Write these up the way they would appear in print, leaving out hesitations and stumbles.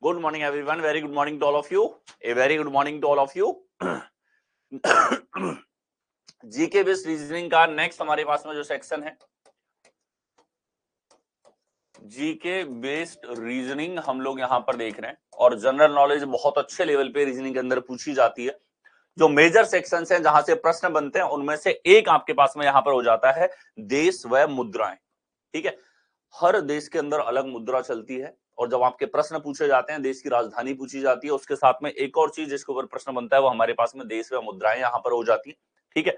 Good morning, everyone. Very good morning to all of you. A very good morning to all of you. GK based reasoning का next हमारे पास में जो section है, GK based reasoning हम लोग यहाँ पर देख रहे हैं। और जनरल नॉलेज बहुत अच्छे लेवल पे रीजनिंग के अंदर पूछी जाती है। जो मेजर सेक्शंस हैं जहां से प्रश्न बनते हैं उनमें से एक आपके पास में यहाँ पर हो जाता है देश व मुद्राएं। ठीक है, हर देश के अंदर अलग मुद्रा चलती है और जब आपके प्रश्न पूछे जाते हैं, देश की राजधानी पूछी जाती है, उसके साथ में एक और चीज जिसके ऊपर प्रश्न बनता है वो हमारे पास में देश व मुद्राएं यहाँ पर हो जाती है। ठीक है,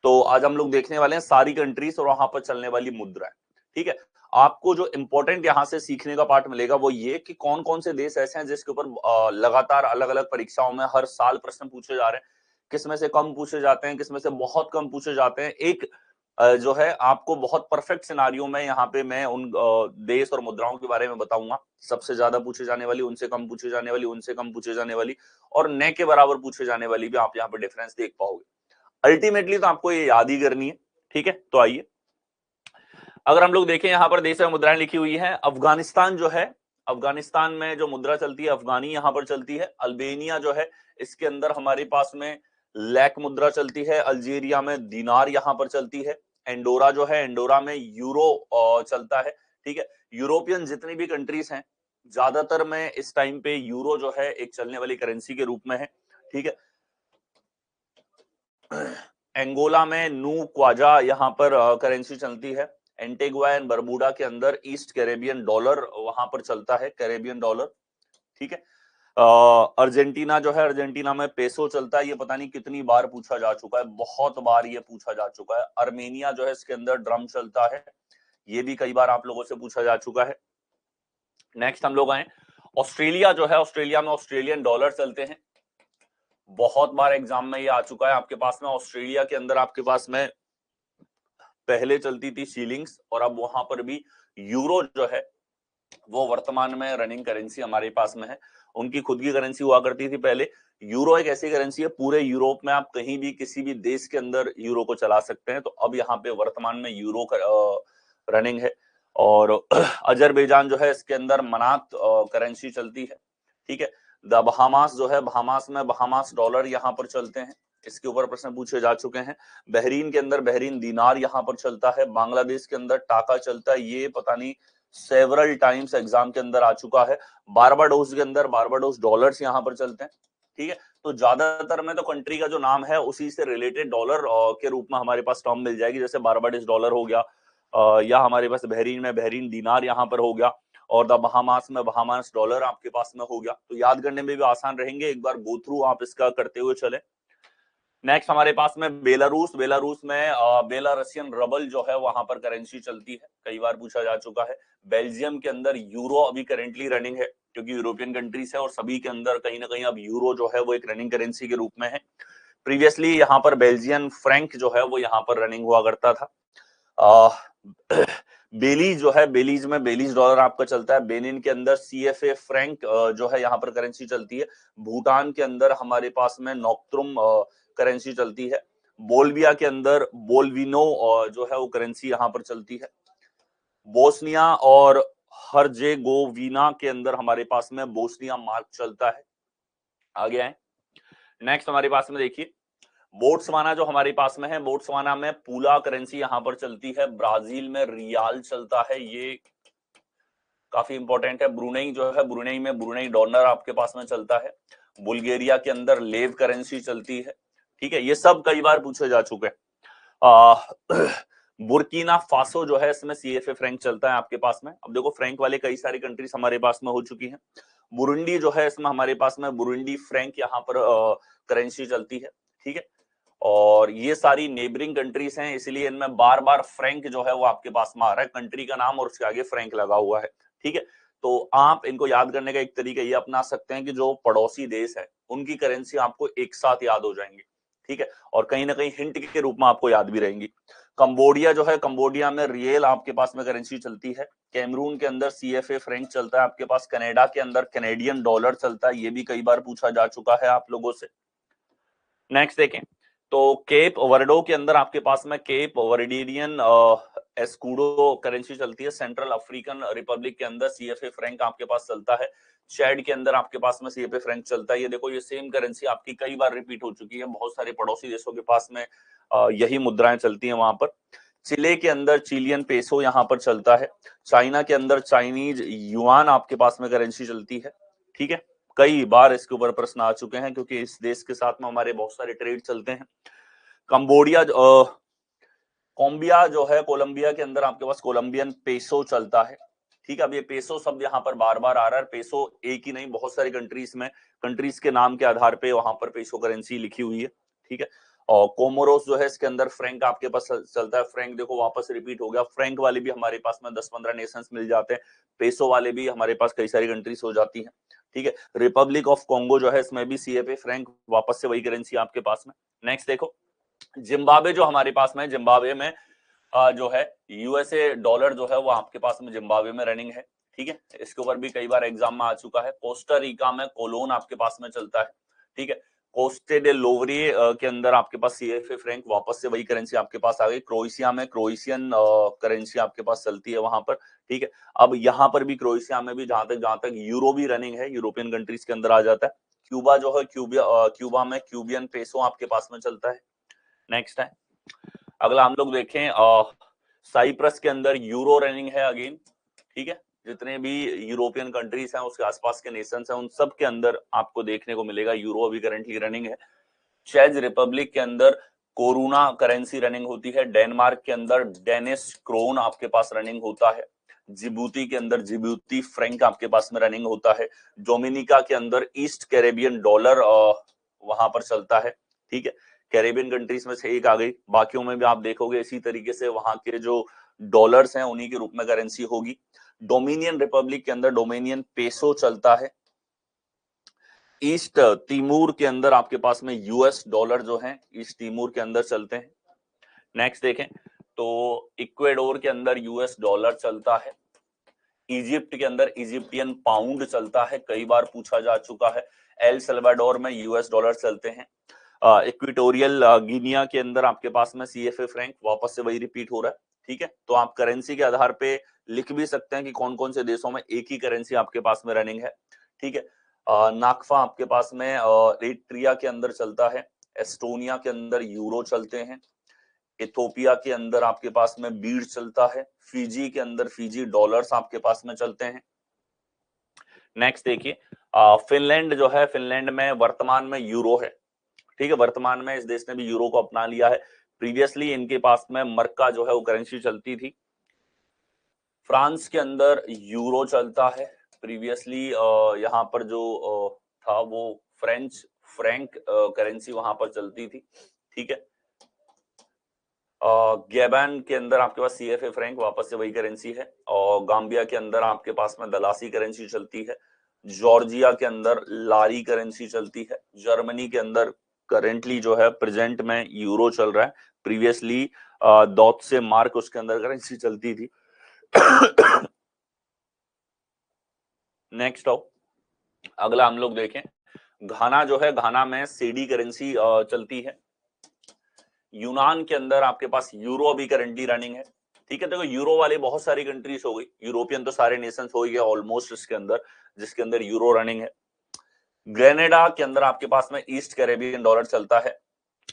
तो आज हम लोग देखने वाले हैं सारी कंट्रीज और वहां पर चलने वाली मुद्राएं। ठीक है, आपको जो इंपॉर्टेंट यहाँ से सीखने का पार्ट मिलेगा वो ये कि कौन कौन से देश ऐसे हैं जिसके ऊपर लगातार अलग अलग परीक्षाओं में हर साल प्रश्न पूछे जा रहे हैं, किसमें से कम पूछे जाते हैं, किसमें से बहुत कम पूछे जाते हैं। एक जो है आपको बहुत परफेक्ट सिनारियो में यहाँ पे मैं उन देश और मुद्राओं के बारे में बताऊंगा। सबसे ज्यादा पूछे जाने वाली, उनसे कम पूछे जाने वाली, उनसे कम पूछे जाने वाली और न के बराबर पूछे जाने वाली भी आप यहाँ पे डिफरेंस देख पाओगे। अल्टीमेटली तो आपको ये याद ही करनी है। ठीक है, तो आइए अगर हम लोग देखें यहाँ पर देश और मुद्राएं लिखी हुई है। अफगानिस्तान जो है, अफगानिस्तान में जो मुद्रा चलती है अफगानी यहाँ पर चलती है। अल्बेनिया जो है इसके अंदर हमारे पास में लैक मुद्रा चलती है। अल्जीरिया में दिनार यहाँ पर चलती है। एंडोरा जो है, एंडोरा में यूरो चलता है। ठीक है, यूरोपियन जितनी भी कंट्रीज हैं ज्यादातर में इस टाइम पे यूरो जो है एक चलने वाली करेंसी के रूप में है। ठीक है, एंगोला में नू क्वाजा यहाँ पर करेंसी चलती है। एंटीगुआ एंड बरबुडा के अंदर ईस्ट कैरेबियन डॉलर वहां पर चलता है, कैरेबियन डॉलर। ठीक है, अर्जेंटीना जो है, अर्जेंटीना में पेसो चलता है। ये पता नहीं कितनी बार पूछा जा चुका है, बहुत बार ये पूछा जा चुका है। अर्मेनिया जो है इसके अंदर ड्रम चलता है, ये भी कई बार आप लोगों से पूछा जा चुका है। नेक्स्ट हम लोग आए ऑस्ट्रेलिया जो है, ऑस्ट्रेलिया में ऑस्ट्रेलियन डॉलर चलते हैं। बहुत बार एग्जाम में ये आ चुका है आपके पास में। ऑस्ट्रेलिया के अंदर आपके पास में पहले चलती थी शीलिंग्स और अब वहां पर भी यूरो जो है वो वर्तमान में रनिंग करेंसी हमारे पास में है। उनकी खुद की करेंसी हुआ करती थी पहले। यूरो एक ऐसी करेंसी है पूरे यूरोप में आप कहीं भी किसी भी देश के अंदर यूरो को चला सकते हैं। तो अब यहाँ पे वर्तमान में यूरो रनिंग है। और अजरबैजान जो है इसके अंदर मनात करेंसी चलती है। ठीक है, द बहामास जो है, बहामास में बहामास डॉलर यहाँ पर चलते हैं। इसके ऊपर प्रश्न पूछे जा चुके हैं। बहरीन के अंदर बहरीन दिनार यहाँ पर चलता है। बांग्लादेश के अंदर टाका चलता है, ये पता नहीं सेवरल टाइम्स एग्जाम के अंदर आ चुका है। बारबाडोस के अंदर बारबाडोस डॉलर्स यहाँ पर चलते हैं। ठीक है, तो ज्यादातर में तो कंट्री का जो नाम है उसी से रिलेटेड डॉलर के रूप में हमारे पास टर्म मिल जाएगी। जैसे बारबाडोस डॉलर हो गया, या हमारे पास बहरीन में बहरीन दिनार यहाँ पर हो गया और द बहामास में बहामास डॉलर आपके पास में हो गया। तो याद करने में भी आसान रहेंगे, एक बार गो थ्रू आप इसका करते हुए चले। नेक्स्ट हमारे पास में बेलारूस, बेलारूस में बेलारसियन रबल जो है वहां पर करेंसी चलती है, कई बार पूछा जा चुका है। बेल्जियम के अंदर यूरो अभी करेंटली रनिंग है क्योंकि यूरोपियन कंट्रीज है और सभी के अंदर कहीं ना कहीं अब यूरो जो है वो एक रनिंग करेंसी के रूप में है। प्रीवियसली यहाँ पर बेल्जियन फ्रैंक जो है वो यहाँ पर रनिंग हुआ करता था। बेलीज जो है, बेलीज में बेलीज डॉलर आपका चलता है। बेनिन के अंदर सीएफए फ्रैंक जो है यहाँ पर करेंसी चलती है। भूटान के अंदर हमारे पास में नोक्तुम करेंसी चलती है। बोल्विया के अंदर बोल्विनो जो है वो करेंसी यहाँ पर चलती है। बोस्निया और हर्जेगोविना के अंदर हमारे पास में बोस्निया मार्क चलता है। आगे आए, नेक्स्ट हमारे पास में देखिए बोट्सवाना जो हमारे पास में है, बोट्सवाना में पूला करेंसी यहाँ पर चलती है। ब्राजील में रियाल चलता है, ये काफी इंपॉर्टेंट है। ब्रुनेई जो है, ब्रुनेई में ब्रुनेई डॉलर आपके पास में चलता है। बुल्गारिया के अंदर लेव करेंसी चलती है। ठीक है, ये सब कई बार पूछे जा चुके हैं। बुर्किना फासो जो है इसमें सीएफए फ्रैंक चलता है आपके पास में। अब देखो फ्रैंक वाले कई सारी कंट्रीज हमारे पास में हो चुकी हैं। बुरुंडी जो है इसमें हमारे पास में बुरुंडी फ्रैंक यहाँ पर करेंसी चलती है। ठीक है, और ये सारी नेबरिंग कंट्रीज हैं इसलिए इनमें बार बार फ्रैंक जो है वो आपके पास में आ रहा है, कंट्री का नाम और उसके आगे फ्रैंक लगा हुआ है। ठीक है, तो आप इनको याद करने का एक तरीका ये अपना सकते हैं कि जो पड़ोसी देश है उनकी करेंसी आपको एक साथ याद हो जाएंगी। ठीक है, और कहीं ना कहीं हिंट के रूप में आपको याद भी रहेंगी। कंबोडिया जो है, कंबोडिया में रियल आपके पास में करेंसी चलती है। कैमरून के अंदर सीएफए फ्रैंक चलता है आपके पास। कनाडा के अंदर कैनेडियन डॉलर चलता है, ये भी कई बार पूछा जा चुका है आप लोगों से। नेक्स्ट देखें, तो केप वर्डो के अंदर आपके पास में केप वर्डियन एस्कूडो करेंसी चलती है। सेंट्रल अफ्रीकन रिपब्लिक के अंदर सीएफए फ्रैंक आपके पास चलता है। चैड के अंदर आपके पास में सीएफए फ्रैंक चलता है। ये देखो, ये सेम करेंसी आपकी कई बार रिपीट हो चुकी है, बहुत सारे पड़ोसी देशों के पास में यही मुद्राएं चलती हैं वहां पर। चिले के अंदर चिलियन पेसो यहाँ पर चलता है। चाइना के अंदर चाइनीज युआन आपके पास में करेंसी चलती है। ठीक है, कई बार इसके ऊपर प्रश्न आ चुके हैं क्योंकि इस देश के साथ में हमारे बहुत सारे ट्रेड चलते हैं। कंबोडिया कोलंबिया जो है, कोलंबिया के अंदर आपके पास कोलंबियन पेसो चलता है। ठीक है, अब ये पेसो शब्द यहाँ पर बार बार आ रहा है। पेसो एक ही नहीं, बहुत सारी कंट्रीज में, कंट्रीज के नाम के आधार पे वहां पर पेसो करेंसी लिखी हुई है। ठीक है, और कोमोरोस जो है, इसके अंदर फ्रैंक आपके पास चलता है। फ्रैंक देखो वापस रिपीट हो गया। फ्रैंक वाले भी हमारे पास में 10-15 नेशंस मिल जाते हैं। पेसो वाले भी हमारे पास कई सारी कंट्रीज हो जाती हैं। ठीक है, रिपब्लिक ऑफ कॉन्गो जो है, इसमें भी सीएफए फ्रैंक, वापस से वही करेंसी आपके पास में। नेक्स्ट देखो, जिम्बाब्वे जो हमारे पास में, जिम्बाब्वे में जो है यूएसए डॉलर जो है वो आपके पास में जिम्बाब्वे में रनिंग है। ठीक है, इसके ऊपर भी कई बार एग्जाम में आ चुका है। कोस्टा रिका में कोलोन आपके पास में चलता है। ठीक है, कोस्टे डे लोवरे के अंदर आपके पास सीएफए फ्रैंक, वापस से वही करेंसी आपके पास आ गई। क्रोएशिया में क्रोएशियन करेंसी आपके पास चलती है वहां पर। ठीक है, अब यहाँ पर भी क्रोएशिया में भी जहां तक यूरो भी रनिंग है, यूरोपियन कंट्रीज के अंदर आ जाता है। क्यूबा जो है, क्यूबा में क्यूबियन पेसो आपके पास में चलता है। नेक्स्ट है, अगला हम लोग देखें, साइप्रस के अंदर यूरो रनिंग है अगेन। ठीक है, जितने भी यूरोपियन कंट्रीज हैं, उसके आसपास के नेशंस हैं, उन सब के अंदर आपको देखने को मिलेगा यूरो अभी करंटली रनिंग है। चेक रिपब्लिक के अंदर कोरोना करेंसी रनिंग होती है। डेनमार्क के अंदर डेनिश क्रोन आपके पास रनिंग होता है। जिबूती के अंदर जिबूती फ्रैंक आपके पास में रनिंग होता है। डोमिनिका के अंदर ईस्ट कैरेबियन डॉलर वहां पर चलता है। ठीक है, कैरेबियन कंट्रीज में से एक आ गई, बाकियों में भी आप देखोगे इसी तरीके से वहां के जो डॉलर्स हैं उन्हीं के रूप में करेंसी होगी। डोमिनियन रिपब्लिक के अंदर डोमिनियन पेसो चलता है। ईस्ट तिमूर के अंदर आपके पास में यूएस डॉलर जो है ईस्ट तिमूर के अंदर चलते हैं। नेक्स्ट देखें तो इक्वेडोर के अंदर यूएस डॉलर चलता है। इजिप्ट के अंदर इजिप्टियन पाउंड चलता है, कई बार पूछा जा चुका है। एल सल्वाडोर में यूएस डॉलर चलते हैं। इक्वेटोरियल गिनिया के अंदर आपके पास में सीएफए फ्रैंक, वापस से वही रिपीट हो रहा है। ठीक है, तो आप करेंसी के आधार पे लिख भी सकते हैं कि कौन कौन से देशों में एक ही करेंसी आपके पास में रनिंग है। ठीक है, नाकफा आपके पास में एरिट्रिया के अंदर चलता है। एस्टोनिया के अंदर यूरो चलते हैं। इथोपिया के अंदर आपके पास में बीड चलता है। फिजी के अंदर फिजी डॉलर्स आपके पास में चलते हैं। नेक्स्ट देखिए, फिनलैंड जो है, फिनलैंड में वर्तमान में यूरो है। ठीक है, वर्तमान में इस देश ने भी यूरो को अपना लिया है। प्रीवियसली इनके पास में मर्का जो है वो करेंसी चलती थी। फ्रांस के अंदर यूरो चलता है। प्रीवियसली यहाँ पर जो था वो फ्रेंच फ्रैंक करेंसी वहां पर चलती थी। ठीक है, गैबान के अंदर आपके पास सीएफए फ्रैंक, वापस से वही करेंसी है। और गाम्बिया के अंदर आपके पास में दलासी करेंसी चलती है। जॉर्जिया के अंदर लारी करेंसी चलती है। जर्मनी के अंदर करेंटली जो है प्रेजेंट में यूरो चल रहा है। प्रीवियसली डॉट से मार्क उसके अंदर करेंसी चलती थी। नेक्स्ट आओ, अगला हम लोग देखें, घाना जो है, घाना में सीडी करेंसी चलती है। यूनान के अंदर आपके पास यूरो अभी करंटली रनिंग है। ठीक है, देखो यूरो वाले बहुत सारी कंट्रीज हो गई, यूरोपियन तो सारे नेशंस हो गए ऑलमोस्ट इसके अंदर, जिसके अंदर यूरो रनिंग है। ग्रेनेडा के अंदर आपके पास में ईस्ट कैरेबियन डॉलर चलता है।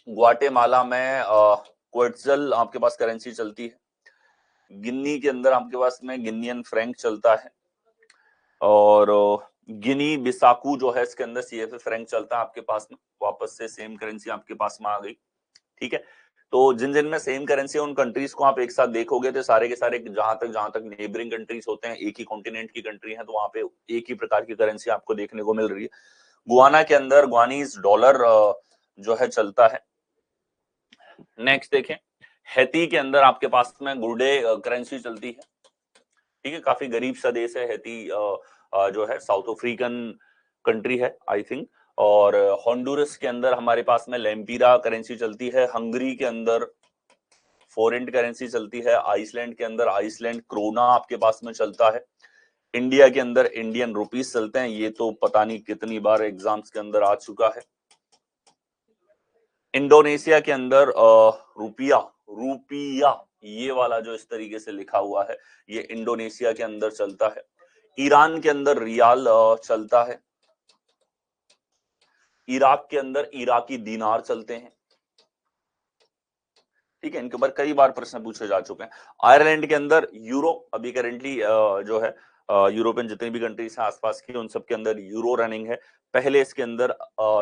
ग्वाटेमाला में क्वेट्जल आपके पास करेंसी चलती है। गिनी के अंदर आपके पास में गिनियन फ्रैंक चलता है। और गिनी बिसाकू जो है, इसके अंदर सीएफए फ्रैंक चलता है आपके पास में, वापस से सेम करेंसी आपके पास में आ गई। ठीक है, तो जिन जिन में सेम करेंसी है उन कंट्रीज को आप एक साथ देखोगे तो सारे के सारे जहां तक नेबरिंग कंट्रीज होते हैं, एक ही कॉन्टिनेंट की कंट्री है, तो वहां पे एक ही प्रकार की करेंसी आपको देखने को मिल रही है। गुआना के अंदर गुआनीज डॉलर जो है चलता है। नेक्स्ट देखें, हैती के अंदर आपके पास में गुर्डे करेंसी चलती है। ठीक है, काफी गरीब सा देश है हैती, जो है साउथ अफ्रीकन कंट्री है आई थिंक। और होंडुरस के अंदर हमारे पास में लेम्पिरा करेंसी चलती है। हंगरी के अंदर फोरेंट करेंसी चलती है। आइसलैंड के अंदर आइसलैंड क्रोना आपके पास में चलता है। इंडिया के अंदर इंडियन रुपीस चलते हैं, ये तो पता नहीं कितनी बार एग्जाम्स के अंदर आ चुका है। इंडोनेशिया के अंदर रुपिया, रुपिया ये वाला जो इस तरीके से लिखा हुआ है ये इंडोनेशिया के अंदर चलता है। ईरान के अंदर रियाल चलता है। इराक के अंदर इराकी दीनार चलते हैं। ठीक है, इनके ऊपर कई बार प्रश्न पूछे जा चुके हैं। आयरलैंड के अंदर यूरो, अभी करेंटली जो है यूरोपियन जितनी भी कंट्रीज हैं आसपास की उन सब के अंदर यूरो रनिंग है। पहले इसके अंदर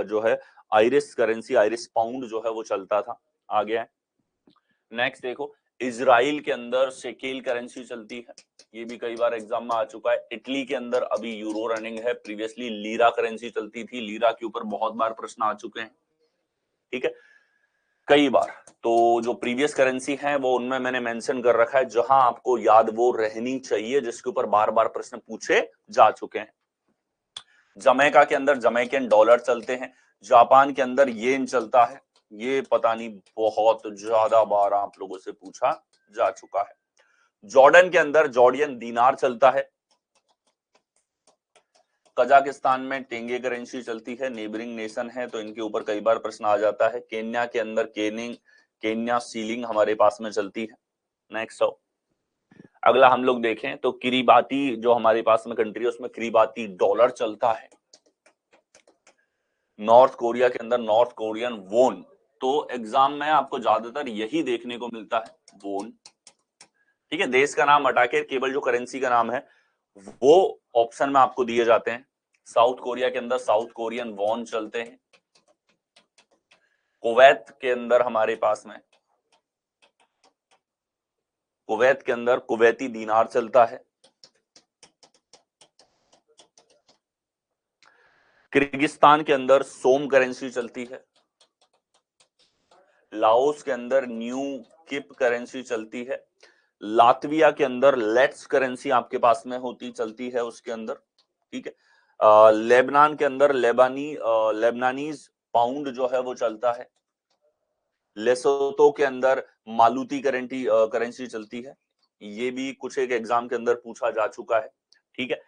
जो है आयरिश करेंसी, आयरिश पाउंड जो है वो चलता था। आ गया है। नेक्स्ट देखो, इजराइल के अंदर शेकेल करेंसी चलती है, ये भी कई बार एग्जाम में आ चुका है। इटली के अंदर अभी यूरो रनिंग है, प्रीवियसली लीरा करेंसी चलती थी, लीरा के ऊपर बहुत बार प्रश्न आ चुके हैं। ठीक है, कई बार। तो जो प्रीवियस करेंसी है वो उनमें मैंने मेंशन कर रखा है जहां आपको याद वो रहनी चाहिए, जिसके ऊपर बार बार प्रश्न पूछे जा चुके हैं। जमैका के अंदर जमैकन डॉलर चलते हैं। जापान के अंदर येन चलता है, ये पता नहीं बहुत ज्यादा बार आप लोगों से पूछा जा चुका है। जॉर्डन के अंदर जॉर्डियन दीनार चलता है। कजाकिस्तान में टेंगे करेंसी चलती है, नेबरिंग नेशन है तो इनके ऊपर कई बार प्रश्न आ जाता है। केन्या के अंदर केन्या सीलिंग हमारे पास में चलती है। नेक्स्ट हो, अगला हम लोग देखें तो किरीबाती जो हमारे पास में कंट्री है उसमें किरीबाती डॉलर चलता है। नॉर्थ कोरिया के अंदर नॉर्थ कोरियन वोन, तो एग्जाम में आपको ज्यादातर यही देखने को मिलता है, वोन। ठीक है, देश का नाम हटा के केवल जो करेंसी का नाम है वो ऑप्शन में आपको दिए जाते हैं। साउथ कोरिया के अंदर साउथ कोरियन वॉन चलते हैं। कुवैत के अंदर हमारे पास में कुवैत के अंदर कुवैती दीनार चलता है। किर्गिस्तान के अंदर सोम करेंसी चलती है। लाओस के अंदर न्यू किप करेंसी चलती है। लातविया के अंदर लेट्स करेंसी आपके पास में होती चलती है उसके अंदर। ठीक है, लेबनान के अंदर लेबनानीज पाउंड जो है वो चलता है। लेसोतो के अंदर मालूती करेंसी चलती है, ये भी कुछ एक एग्जाम के अंदर पूछा जा चुका है। ठीक है,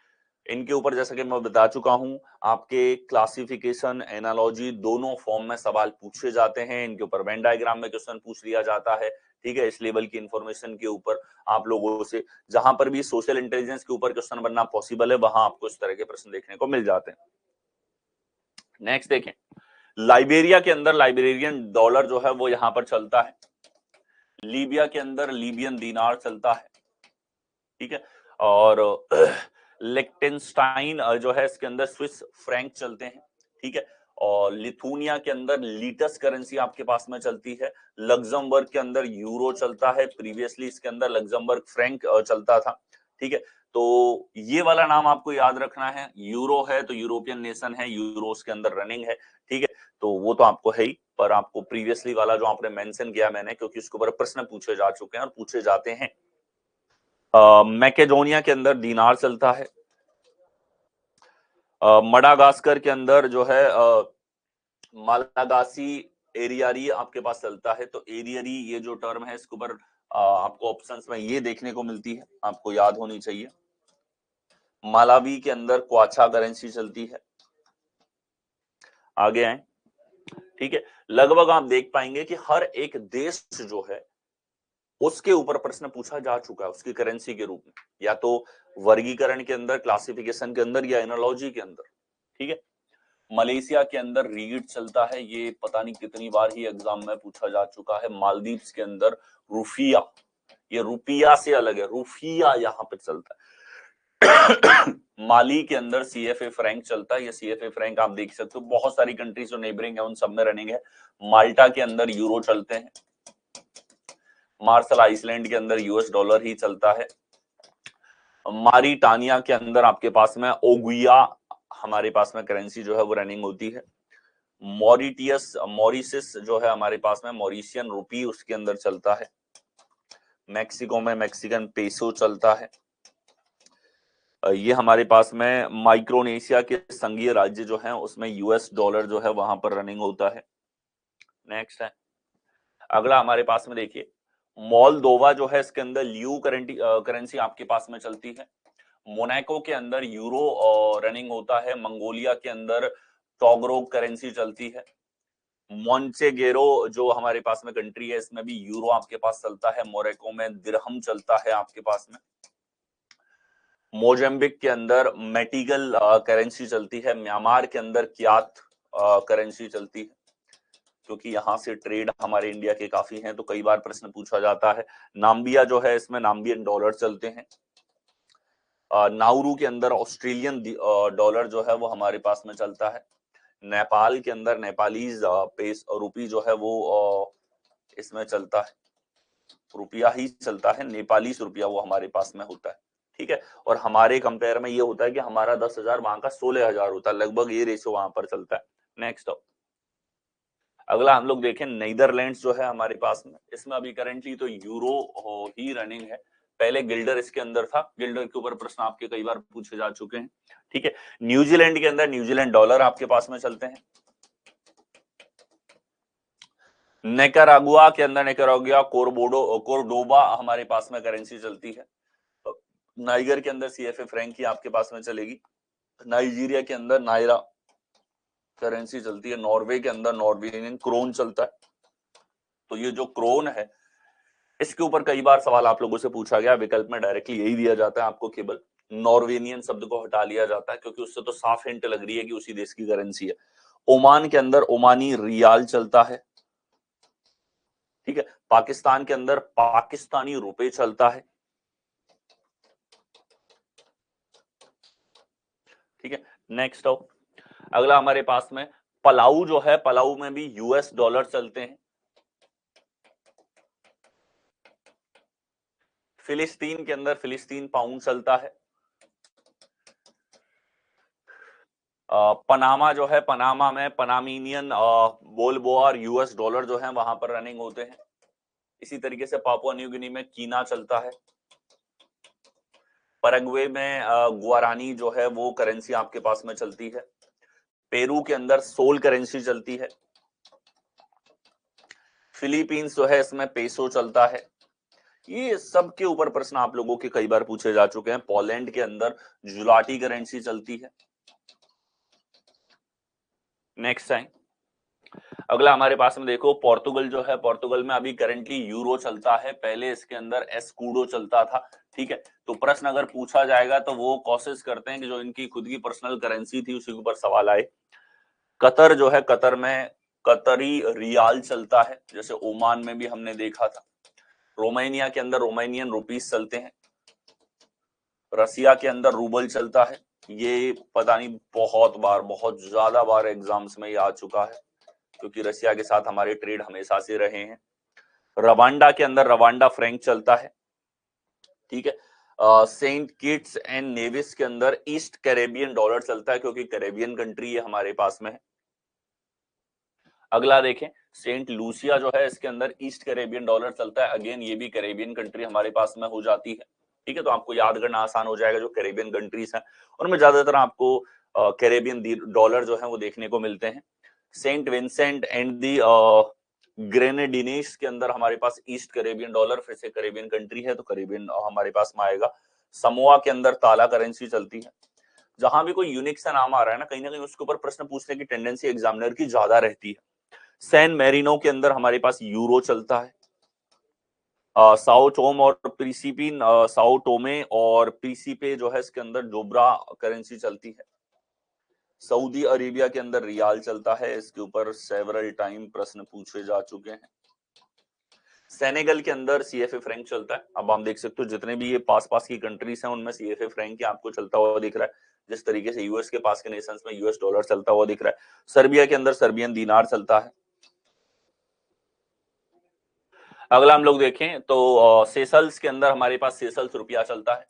इनके ऊपर जैसा कि मैं बता चुका हूं आपके क्लासिफिकेशन एनालॉजी दोनों फॉर्म में सवाल पूछे जाते हैं। इनके ऊपर वेन डायग्राम में क्वेश्चन पूछ लिया जाता है। ठीक है, इस लेवल की इंफॉर्मेशन के ऊपर आप लोगों से जहां पर भी सोशल इंटेलिजेंस के ऊपर क्वेश्चन बनना पॉसिबल है वहां आपको इस तरह के प्रश्न देखने को मिल जाते हैं। नेक्स्ट देखें, लाइबेरिया के अंदर लाइबेरियन डॉलर जो है वो यहां पर चलता है। लीबिया के अंदर लीबियन दीनार चलता है। ठीक है, और लिechtenstein जो है इसके अंदर स्विस फ्रैंक चलते हैं। ठीक है, और लिथुनिया के अंदर लीटस करेंसी आपके पास में चलती है। लग्जमबर्ग के अंदर यूरो चलता है, प्रीवियसली इसके अंदर लग्जमबर्ग फ्रैंक चलता था। ठीक है, तो ये वाला नाम आपको याद रखना है, यूरो है तो यूरोपियन नेशन है, यूरोस के अंदर रनिंग है। ठीक है, तो वो तो आपको है ही, पर आपको प्रीवियसली वाला जो आपने मेंशन किया मैंने, क्योंकि उसके ऊपर प्रश्न पूछे जा चुके हैं और पूछे जाते हैं। मैकेडोनिया के अंदर दीनार चलता है। मडागास्कर के अंदर जो है मालागासी एरियारी आपके पास चलता है। तो एरियरी ये जो टर्म है इसके ऊपर आपको ऑप्शंस में ये देखने को मिलती है, आपको याद होनी चाहिए। मालावी के अंदर क्वाचा करेंसी चलती है। आगे आए। ठीक है, लगभग आप देख पाएंगे कि हर एक देश जो है उसके ऊपर प्रश्न पूछा जा चुका है उसकी करेंसी के रूप में, या तो वर्गीकरण के अंदर, क्लासिफिकेशन के अंदर, या एनालॉजी के अंदर। ठीक है, मलेशिया के अंदर रीड चलता है, ये पता नहीं कितनी बार ही एग्जाम में पूछा जा चुका है। मालदीव्स के अंदर रुफिया, ये रुपिया से अलग है, रुफिया यहाँ पे चलता है। माली के अंदर सीएफए फ्रैंक चलता है, ये सीएफए फ्रैंक आप देख सकते हो, बहुत सारी कंट्रीज जो नेबरिंग है उन सब में रनिंग है। माल्टा के अंदर यूरो चलते हैं। मार्शल आइसलैंड के अंदर यूएस डॉलर ही चलता है। मारिटानिया के अंदर आपके पास में ओगुया हमारे पास में करेंसी जो है वो रनिंग होती है। मॉरिशस जो है हमारे पास में मॉरिशियन रुपी उसके अंदर चलता है। मैक्सिको में मैक्सिकन पेसो चलता है। ये हमारे पास में माइक्रोनेशिया के संघीय राज्य जो है उसमें यूएस डॉलर जो है वहां पर रनिंग होता है। नेक्स्ट है, अगला हमारे पास में देखिए, मोल्दोवा जो है इसके अंदर ल्यू करेंसी आपके पास में चलती है। मोनाको के अंदर यूरो रनिंग होता है। मंगोलिया के अंदर टोगरोग करेंसी चलती है। मॉन्टेगेरो जो हमारे पास में कंट्री है, इसमें भी यूरो आपके पास चलता है। मोरक्को में दिरहम चलता है आपके पास में। मोजाम्बिक के अंदर मेटिगल करेंसी चलती है। म्यांमार के अंदर क्यात करेंसी चलती है, क्योंकि यहाँ से ट्रेड हमारे इंडिया के काफी हैं, तो कई बार प्रश्न पूछा जाता है। नाम्बिया जो है, इसमें नाम्बियन डॉलर चलते हैं। नाउरू के अंदर ऑस्ट्रेलियन डॉलर जो है वो हमारे पास में चलता है। नेपाल के अंदर नेपालीज रुपी जो है वो इसमें चलता है, रुपया ही चलता है, नेपालीस रुपया वो हमारे पास में होता है। ठीक है, और हमारे कंपेयर में ये होता है कि हमारा 10,000 वहां का 16,000 होता है, लगभग ये रेशो वहां पर चलता है। नेक्स्ट अगला हम लोग देखें, नीदरलैंड्स जो है हमारे पास में, इसमें अभी करेंटली तो यूरो ही रनिंग है। पहले गिल्डर इसके अंदर था, गिल्डर के ऊपर प्रश्न आपके कई बार पूछे जा चुके हैं। ठीक है, न्यूजीलैंड के अंदर न्यूजीलैंड डॉलर आपके पास में चलते हैं। निकारागुआ के अंदर निकारागुआ कोर्डोबा हमारे पास में करेंसी चलती है। नाइगर के अंदर सीएफए फ्रैंक आपके पास में चलेगी। नाइजीरिया के अंदर नायरा करेंसी चलती है। नॉर्वे के अंदर नॉर्वेजियन क्रोन चलता है। तो ये जो क्रोन है, इसके ऊपर कई बार सवाल आप लोगों से पूछा गया, विकल्प में डायरेक्टली यही दिया जाता है आपको, केवल नॉर्वेनियन शब्द को हटा लिया जाता है, क्योंकि उससे तो साफ हिंट लग रही है कि उसी देश की करेंसी है। ओमान के अंदर ओमानी रियाल चलता है। ठीक है, पाकिस्तान के अंदर पाकिस्तानी रुपए चलता है। ठीक है, नेक्स्ट आओ, अगला हमारे पास में पलाऊ जो है, पलाऊ में भी यूएस डॉलर चलते हैं। फिलिस्तीन के अंदर फिलिस्तीन पाउंड चलता है। पनामा जो है, पनामा में पनामीनियन बोलबोआर यूएस डॉलर जो है वहां पर रनिंग होते हैं। इसी तरीके से पापुआ न्यू गिनी में कीना चलता है। पैराग्वे में गुआरानी जो है वो करेंसी आपके पास में चलती है। पेरू के अंदर सोल करेंसी चलती है। फिलीपींस जो है इसमें पेसो चलता है। ये सब के ऊपर प्रश्न आप लोगों के कई बार पूछे जा चुके हैं। पोलैंड के अंदर जुलाटी करेंसी चलती है। नेक्स्ट टाइम अगला हमारे पास में देखो, पोर्तुगल जो है, पोर्तुगल में अभी करेंटली यूरो चलता है, पहले इसके अंदर एस्कूडो चलता था। ठीक है, तो प्रश्न अगर पूछा जाएगा तो वो कोशिश करते हैं कि जो इनकी खुद की पर्सनल करेंसी थी उसी के ऊपर सवाल आए। कतर जो है, कतर में कतरी रियाल चलता है, जैसे ओमान में भी हमने देखा था। रोमानिया के अंदर रोमानियन रुपीस चलते हैं। रसिया के अंदर रूबल चलता है। ये पता नहीं बहुत ज्यादा बार एग्जाम्स में ये आ चुका है, क्योंकि रसिया के साथ हमारे ट्रेड हमेशा से रहे हैं। रवांडा के अंदर रवांडा फ्रैंक चलता है। ठीक है, सेंट किट्स एंड नेविस के अंदर ईस्ट कैरेबियन डॉलर चलता है, क्योंकि कैरेबियन कंट्री है हमारे पास में है। अगला देखें, सेंट लूसिया जो है, इसके अंदर ईस्ट कैरेबियन डॉलर चलता है। अगेन ये भी कैरेबियन कंट्री हमारे पास में हो जाती है। ठीक है, तो आपको याद करना आसान हो जाएगा। जो कैरेबियन कंट्रीज हैं उनमें ज्यादातर आपको कैरेबियन डॉलर जो है वो देखने को मिलते हैं। सेंट विंसेंट एंड दी ग्रेनेडिनेस के अंदर हमारे पास ईस्ट कैरेबियन डॉलर, फिर से कैरेबियन कंट्री है तो कैरेबियन हमारे पास में आएगा। समोआ के अंदर ताला करेंसी चलती है। जहां भी कोई यूनिक सा नाम आ रहा है ना कहीं उसके ऊपर प्रश्न पूछने की टेंडेंसी एग्जामिनर की ज्यादा रहती है। सैन मेरिनो के अंदर हमारे पास यूरो चलता है। साओ टोम और प्रिंसिपिन, साओ टोमे और प्रिंसिपे जो है इसके अंदर जोब्रा करेंसी चलती है। सऊदी अरेबिया के अंदर रियाल चलता है, इसके ऊपर सेवरल टाइम प्रश्न पूछे जा चुके हैं। सेनेगल के अंदर सीएफए फ्रैंक चलता है। अब हम देख सकते हो जितने भी ये पास की कंट्रीज हैं उनमें सीएफए फ्रैंक आपको चलता हुआ दिख रहा है, जिस तरीके से यूएस के पास के नेशंस में यूएस डॉलर चलता हुआ दिख रहा है। सर्बिया के अंदर सर्बियन दीनार चलता है। अगला हम लोग देखें तो सेशल्स के अंदर हमारे पास सेशल्स रुपया चलता है।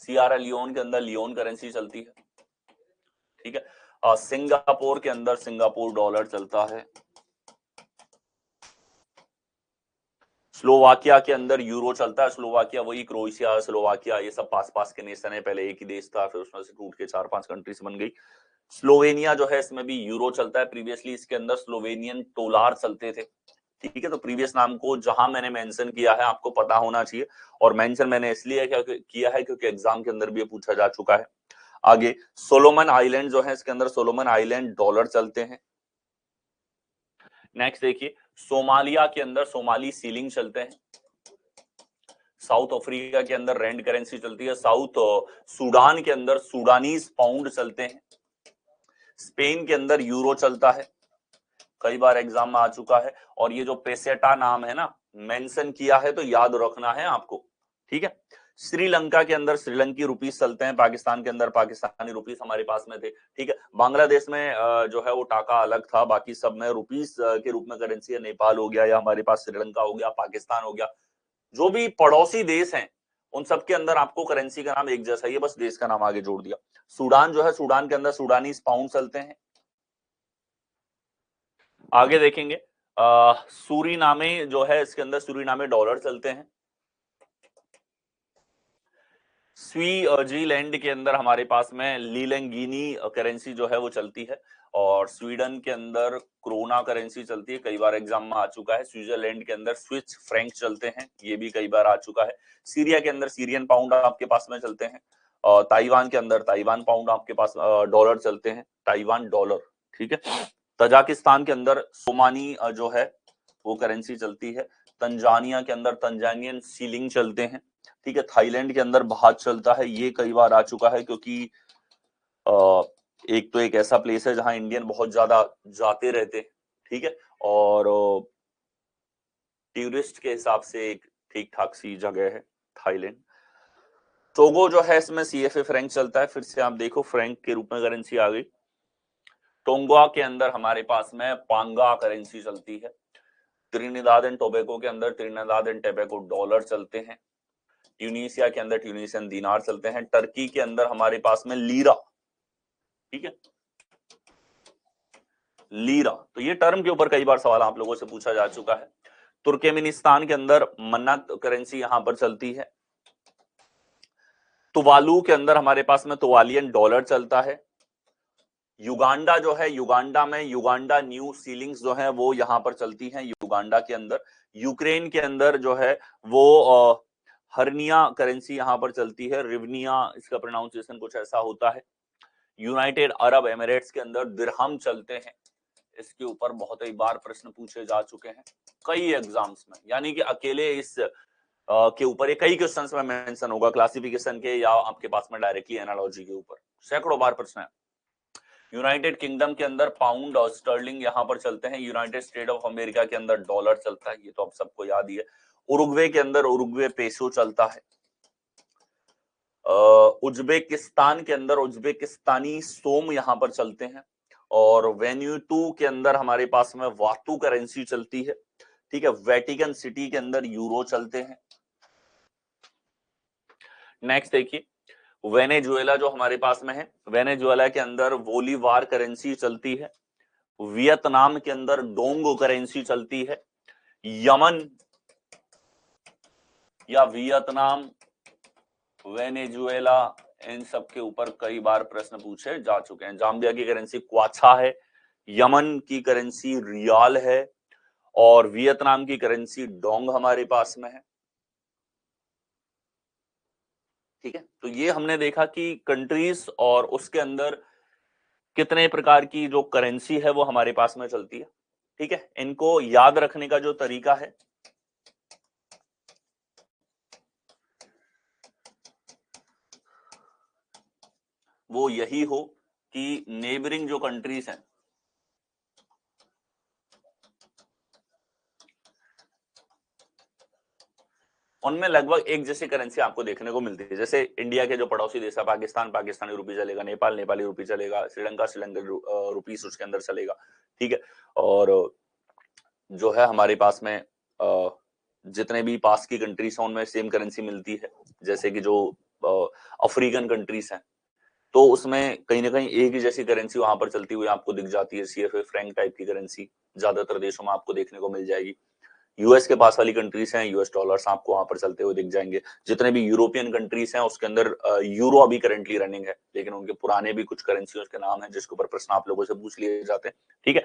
सियारा लियोन के अंदर लियोन करेंसी चलती है। ठीक है, सिंगापुर के अंदर सिंगापुर डॉलर चलता है। स्लोवाकिया के अंदर यूरो चलता है। स्लोवाकिया वही क्रोएशिया, स्लोवाकिया ये सब पास के नेशन है, पहले एक ही देश था, फिर उसमें से टूट के 4-5 कंट्रीज बन गई। स्लोवेनिया जो है इसमें भी यूरो चलता है। प्रीवियसली इसके अंदर स्लोवेनियन टोलार चलते थे। ठीक है, तो प्रीवियस नाम को जहां मैंने मेंशन किया है आपको पता होना चाहिए, और मेंशन मैंने इसलिए किया है क्योंकि एग्जाम के अंदर भी ये पूछा जा चुका है। आगे सोलोमन आइलैंड जो है, इसके अंदर सोलोमन आइलैंड डॉलर चलते हैं। नेक्स्ट देखिए, सोमालिया के अंदर सोमाली सीलिंग चलते हैं, साउथ अफ्रीका के अंदर रैंड करेंसी चलती है, साउथ सूडान के अंदर सूडानीज पाउंड चलते हैं, स्पेन के अंदर यूरो चलता है, कई बार एग्जाम में आ चुका है। और ये जो पेसेटा नाम है ना, मेंशन किया है तो याद रखना है आपको, ठीक है। श्रीलंका के अंदर श्रीलंकी रुपीस चलते हैं, पाकिस्तान के अंदर पाकिस्तानी रुपीस हमारे पास में थे, ठीक है। बांग्लादेश में जो है वो टाका अलग था, बाकी सब में रुपीस के रूप में करेंसी है। नेपाल हो गया, या हमारे पास श्रीलंका हो गया, पाकिस्तान हो गया, जो भी पड़ोसी देश हैं उन सब के अंदर आपको करेंसी का नाम एक जैसा ही है, बस देश का नाम आगे जोड़ दिया। सूडान जो है, सूडान के अंदर सूडानी पाउंड चलते हैं। आगे देखेंगे सूरीनामे जो है, इसके अंदर सूरीनामे डॉलर चलते हैं। स्वीट्जरलैंड के अंदर हमारे पास में लीलंगिनी करेंसी जो है वो चलती है, और स्वीडन के अंदर क्रोना करेंसी चलती है, कई बार एग्जाम में आ चुका है। स्विट्जरलैंड के अंदर स्विस फ्रैंक चलते हैं, ये भी कई बार आ चुका है। सीरिया के अंदर सीरियन पाउंड आपके पास में चलते हैं, और ताइवान के अंदर ताइवान पाउंड आपके पास डॉलर चलते हैं, ताइवान डॉलर, ठीक है। तजाकिस्तान के अंदर सोमानी जो है वो करेंसी चलती है। तंजानिया के अंदर तंजानियन सीलिंग चलते हैं, ठीक है। थाईलैंड के अंदर बात चलता है, ये कई बार आ चुका है, क्योंकि एक तो एक ऐसा प्लेस है जहां इंडियन बहुत ज्यादा जाते रहते, ठीक है, और टूरिस्ट के हिसाब से एक ठीक ठाक सी जगह है थाईलैंड। टोगो जो है, इसमें सीएफए फ्रैंक चलता है, फिर से आप देखो फ्रैंक के रूप में करेंसी आ गई। टोंगा के अंदर हमारे पास में पांगा करेंसी चलती है। त्रिनिदाद एंड टोबैगो के अंदर त्रिनिदाद एंड टोबैगो डॉलर चलते हैं। ट्यूनीसिया के अंदर ट्यूनीसियन दीनार चलते हैं। टर्की के अंदर हमारे पास में लीरा, ठीक है, लीरा। तो ये टर्म के ऊपर कई बार सवाल आप लोगों से पूछा जा चुका है। तुर्कमेनिस्तान के अंदर मन्नत करेंसी यहां पर चलती है। तुवालू के अंदर हमारे पास में तुवालियन डॉलर चलता है। युगांडा जो है, युगांडा में युगांडा न्यू सीलिंग्स जो है वो यहां पर चलती हैं युगांडा के अंदर। यूक्रेन के अंदर जो है वो हर्निया करेंसी यहां पर चलती है, रिवनिया इसका प्रोनाउंसिएशन कुछ ऐसा होता है। यूनाइटेड अरब एमिरेट्स के अंदर दिरहम चलते हैं। इसके ऊपर बहुत ही बार प्रश्न पूछे जा चुके हैं कई एग्जाम्स में, यानी कि अकेले इस के ऊपर ये कई क्वेश्चंस में मेंशन होगा, क्लासिफिकेशन के या आपके पास में डायरेक्टली एनालॉजी के ऊपर सैकड़ों बार प्रश्न है। यूनाइटेड किंगडम के अंदर पाउंड और स्टर्लिंग यहां पर चलते हैं। यूनाइटेड स्टेट ऑफ अमेरिका के अंदर डॉलर चलता है, ये तो आप सबको याद ही है। उरुग्वे के अंदर उरुग्वे पेसो चलता है। उज्बेकिस्तान के अंदर उज्बेकिस्तानी सोम यहां पर चलते हैं। और वेन्यूटू के अंदर हमारे पास में वातु करेंसी चलती है, ठीक है। वेटिकन सिटी के अंदर यूरो चलते हैं। नेक्स्ट देखिए, वेनेजुएला जो हमारे पास में है, वेनेजुएला के अंदर बोलीवार करेंसी चलती है। वियतनाम के अंदर डोंगो करेंसी चलती है। यमन या वियतनाम, वेनेजुएला, इन सब के ऊपर कई बार प्रश्न पूछे जा चुके हैं। जाम्बिया की करेंसी क्वाचा है, यमन की करेंसी रियाल है, और वियतनाम की करेंसी डोंग हमारे पास में है, ठीक है। तो ये हमने देखा कि कंट्रीज और उसके अंदर कितने प्रकार की जो करेंसी है वो हमारे पास में चलती है, ठीक है। इनको याद रखने का जो तरीका है वो यही हो कि नेबरिंग जो कंट्रीज हैं उनमें लगभग एक जैसी करेंसी आपको देखने को मिलती है। जैसे इंडिया के जो पड़ोसी देश है, पाकिस्तान पाकिस्तानी रुपी चलेगा, नेपाल नेपाली रुपी चलेगा, श्रीलंका श्रीलंका रुपीस उसके अंदर चलेगा, ठीक है। और जो है हमारे पास में जितने भी पास की कंट्रीज हैं उनमें सेम करेंसी मिलती है। जैसे कि जो अफ्रीकन कंट्रीज हैं तो उसमें कहीं ना कहीं एक ही जैसी करेंसी वहां पर चलती हुई आपको दिख जाती है। सीएफए फ्रैंक टाइप की करेंसी ज्यादातर देशों में आपको देखने को मिल जाएगी। यूएस के पास वाली कंट्रीज हैं, यूएस डॉलर्स आपको वहां पर चलते हुए दिख जाएंगे। जितने भी यूरोपियन कंट्रीज हैं उसके अंदर यूरो अभी करंटली रनिंग है, लेकिन उनके पुराने भी कुछ करेंसी के नाम है जिसके ऊपर प्रश्न आप लोगों से पूछ लिए जाते हैं, ठीक है।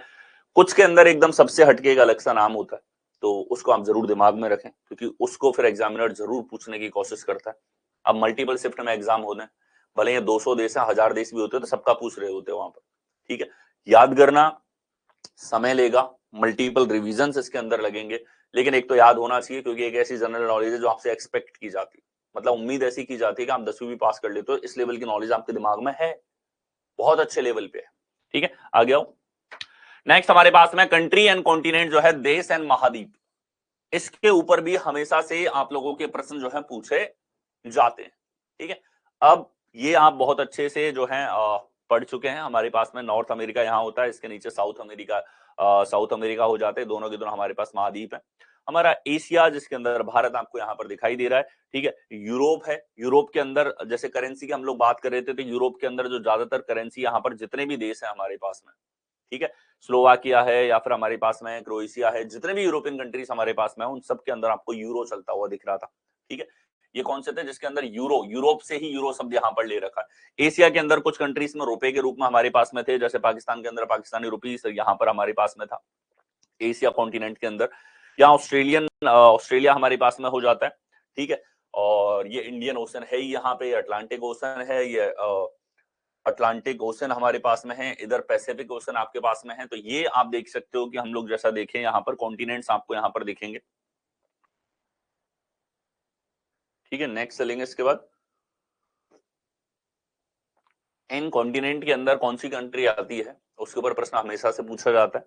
कुछ के अंदर एकदम सबसे हटके एक अलग सा नाम होता है, तो उसको आप जरूर दिमाग में रखें, क्योंकि उसको फिर एग्जामिनर जरूर पूछने की कोशिश करता है। अब मल्टीपल शिफ्ट में एग्जाम होने, भले ये 200 देश है, 1000 देश भी होते हैं, तो सबका पूछ रहे होते हैं वहां पर, ठीक है। याद करना समय लेगा, मल्टीपल रिविजन्स इसके अंदर लगेंगे, लेकिन एक तो याद होना चाहिए, क्योंकि एक ऐसी जनरल नॉलेज है जो आपसे एक्सपेक्ट की जाती है, मतलब उम्मीद ऐसी की जाती है कि आप 10वीं भी पास कर लेते हो, इस लेवल की नॉलेज आपके दिमाग में है, बहुत अच्छे लेवल पे है। ठीक है, आगे आओ। नेक्स्ट हमारे पास में कंट्री एंड कॉन्टिनेंट जो है, देश एंड महाद्वीप, इसके ऊपर भी हमेशा से आप लोगों के प्रश्न जो है पूछे जाते हैं। ठीक है, अब ये आप बहुत अच्छे से जो है पढ़ चुके हैं। हमारे पास में नॉर्थ अमेरिका यहाँ होता है, इसके नीचे साउथ अमेरिका, साउथ अमेरिका हो जाते हैं, दोनों के दोनों हमारे पास महाद्वीप है। हमारा एशिया, जिसके अंदर भारत आपको यहाँ पर दिखाई दे रहा है। ठीक है, यूरोप है, यूरोप के अंदर जैसे करेंसी की हम लोग बात कर रहे थे, तो यूरोप के अंदर जो ज्यादातर करेंसी यहाँ पर जितने भी देश है हमारे पास में, ठीक है, स्लोवाकिया है या फिर हमारे पास में क्रोएशिया है, जितने भी यूरोपियन कंट्रीज हमारे पास में, उन सब के अंदर आपको यूरो चलता हुआ दिख रहा था। ठीक है, ये कौन से थे जिसके अंदर यूरो, यूरोप से ही यूरो शब्द यहाँ पर ले रखा है। एशिया के अंदर कुछ कंट्रीज में रुपए के रूप में हमारे पास में थे, जैसे पाकिस्तान के अंदर पाकिस्तानी रुपीस यहाँ पर हमारे पास में था। एशिया कॉन्टिनेंट के अंदर यहाँ ऑस्ट्रेलिया हमारे पास में हो जाता है। ठीक है, और ये इंडियन ओशन है ही यहाँ पे, अटलांटिक ओशन है, ये अटलांटिक ओशन हमारे पास में है, इधर पैसिफिक ओशन आपके पास में है। तो ये आप देख सकते हो कि हम लोग जैसा देखें यहाँ पर कॉन्टिनेंट्स आपको यहाँ पर दिखेंगे। ठीक है, नेक्स्ट चलेंगे इसके बाद। इन कॉन्टिनेंट के अंदर कौन सी कंट्री आती है, उसके ऊपर प्रश्न हमेशा से पूछा जाता है।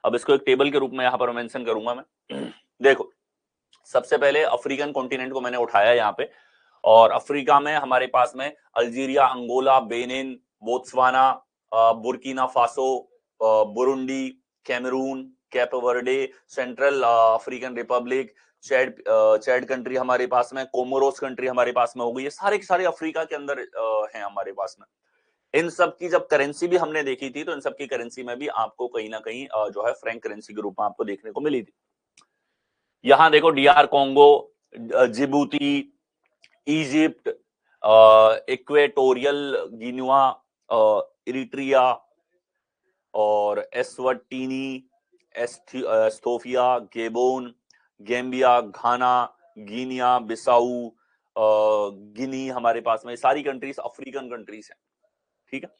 अब इसको एक टेबल के रूप में यहाँ पर मेंशन करूंगा मैं। देखो, सबसे पहले अफ्रीकन कॉन्टिनेंट को मैंने उठाया यहाँ पे, और अफ्रीका में हमारे पास में Algeria, Angola, Benin, Botswana, Burkina Faso, Burundi, Cameroon, Cape Verde, Central African Republic, Chad country हमारे पास में, कोमोरोस कंट्री हमारे पास में होगी। ये सारे के सारे अफ्रीका के अंदर हैं हमारे पास में। इन सब की जब करेंसी भी हमने देखी थी, तो इन सब की करेंसी में भी आपको कहीं ना कहीं जो है फ्रैंक करेंसी के रूप में आपको देखने को मिली थी। यहां देखो, DR Congo, Djibouti, Egypt, Equatorial Guinea, Eritrea और Eswatini, Ethiopia, Gabon, Gambia, Ghana, Guinea Bissau, Guinea हमारे पास में, सारी कंट्रीज अफ्रीकन कंट्रीज हैं। ठीक है,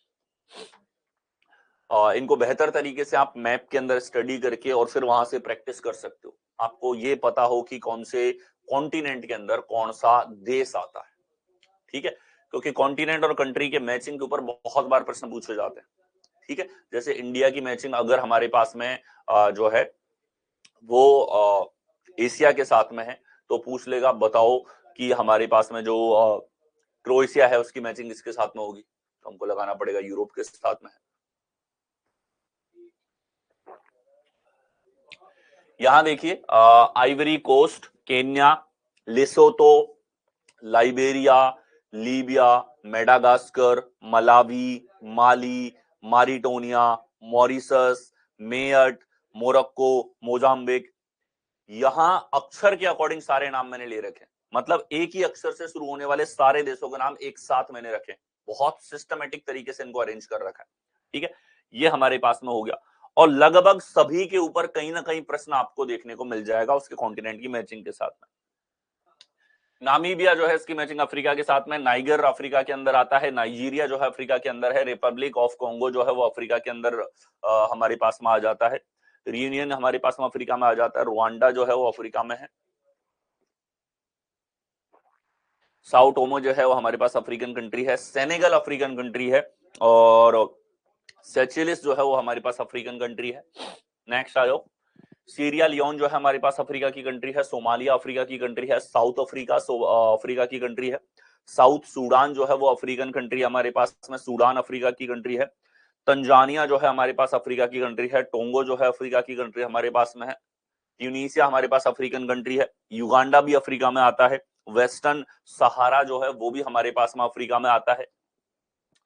इनको बेहतर तरीके से आप मैप के अंदर स्टडी करके और फिर वहां से प्रैक्टिस कर सकते हो। आपको ये पता हो कि कौन से कॉन्टिनेंट के अंदर कौन सा देश आता है। ठीक है, क्योंकि कॉन्टिनेंट और कंट्री के मैचिंग के ऊपर बहुत बार प्रश्न पूछे जाते हैं। ठीक है, जैसे इंडिया की मैचिंग अगर हमारे पास में जो है वो एशिया के साथ में है, तो पूछ लेगा बताओ कि हमारे पास में जो क्रोएशिया है उसकी मैचिंग किसके साथ में होगी, तो हमको लगाना पड़ेगा यूरोप के साथ में है। यहां देखिए, Ivory Coast, Kenya, Lesotho, Liberia, Libya, Madagascar, Malawi, Mali, Mauritania, Mauritius, Mayotte, Morocco, Mozambique. यहां अक्षर के अकॉर्डिंग सारे नाम मैंने ले रखे, मतलब एक ही अक्षर से शुरू होने वाले सारे देशों के नाम एक साथ मैंने रखे, बहुत सिस्टमेटिक तरीके से इनको अरेंज कर रखा है। ठीक है, ये हमारे पास में हो गया, और लगभग सभी के ऊपर कहीं ना कहीं प्रश्न आपको देखने को मिल जाएगा उसके कॉन्टिनेंट की मैचिंग के साथ में। नामीबिया जो है इसकी मैचिंग अफ्रीका के साथ में, नाइगर अफ्रीका के अंदर आता है, नाइजीरिया जो है अफ्रीका के अंदर है, रिपब्लिक ऑफ कॉन्गो जो है वो अफ्रीका के अंदर हमारे पास में आ जाता है, रियूनियन हमारे पास में अफ्रीका में आ जाता है, रुवांडा जो है वो अफ्रीका में है, साउ टोमो जो है वो हमारे पास अफ्रीकन कंट्री है, सेनेगल अफ्रीकन कंट्री है, और सेचेलिस जो है वो हमारे पास अफ्रीकन कंट्री है। नेक्स्ट आ जाओ, सीरिया लियोन जो है हमारे पास अफ्रीका की कंट्री है, सोमालिया अफ्रीका की कंट्री है, साउथ अफ्रीका अफ्रीका की कंट्री है, साउथ सूडान जो है वो अफ्रीकन कंट्री हमारे पास में, सूडान अफ्रीका की कंट्री है, तंजानिया जो है हमारे पास अफ्रीका की कंट्री है, टोंगो जो है अफ्रीका की कंट्री हमारे पास में है, ट्यूनीसिया हमारे पास अफ्रीकन कंट्री है, युगांडा भी अफ्रीका में आता है, वेस्टर्न सहारा जो है वो भी हमारे पास में अफ्रीका में आता है।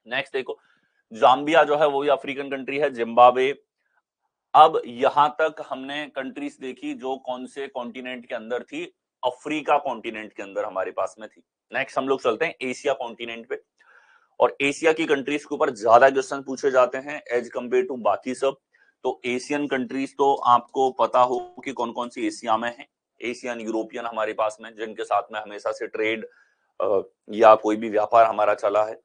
नेक्स्ट देखो, जाम्बिया जो है वो भी अफ्रीकन कंट्री है, जिम्बाब्वे। अब यहां तक हमने कंट्रीज देखी जो कौन से कॉन्टिनेंट के अंदर थी, अफ्रीका कॉन्टिनेंट के अंदर हमारे पास में थी। नेक्स्ट हम लोग चलते हैं एशिया कॉन्टिनेंट पे, और एशिया की कंट्रीज के ऊपर ज्यादा क्वेश्चन पूछे जाते हैं एज कंपेयर टू बाकी सब। तो एशियन कंट्रीज तो आपको पता हो कि कौन कौन सी एशिया में है, एशियन यूरोपियन हमारे पास में, जिनके साथ में हमेशा से ट्रेड या कोई भी व्यापार हमारा चला है।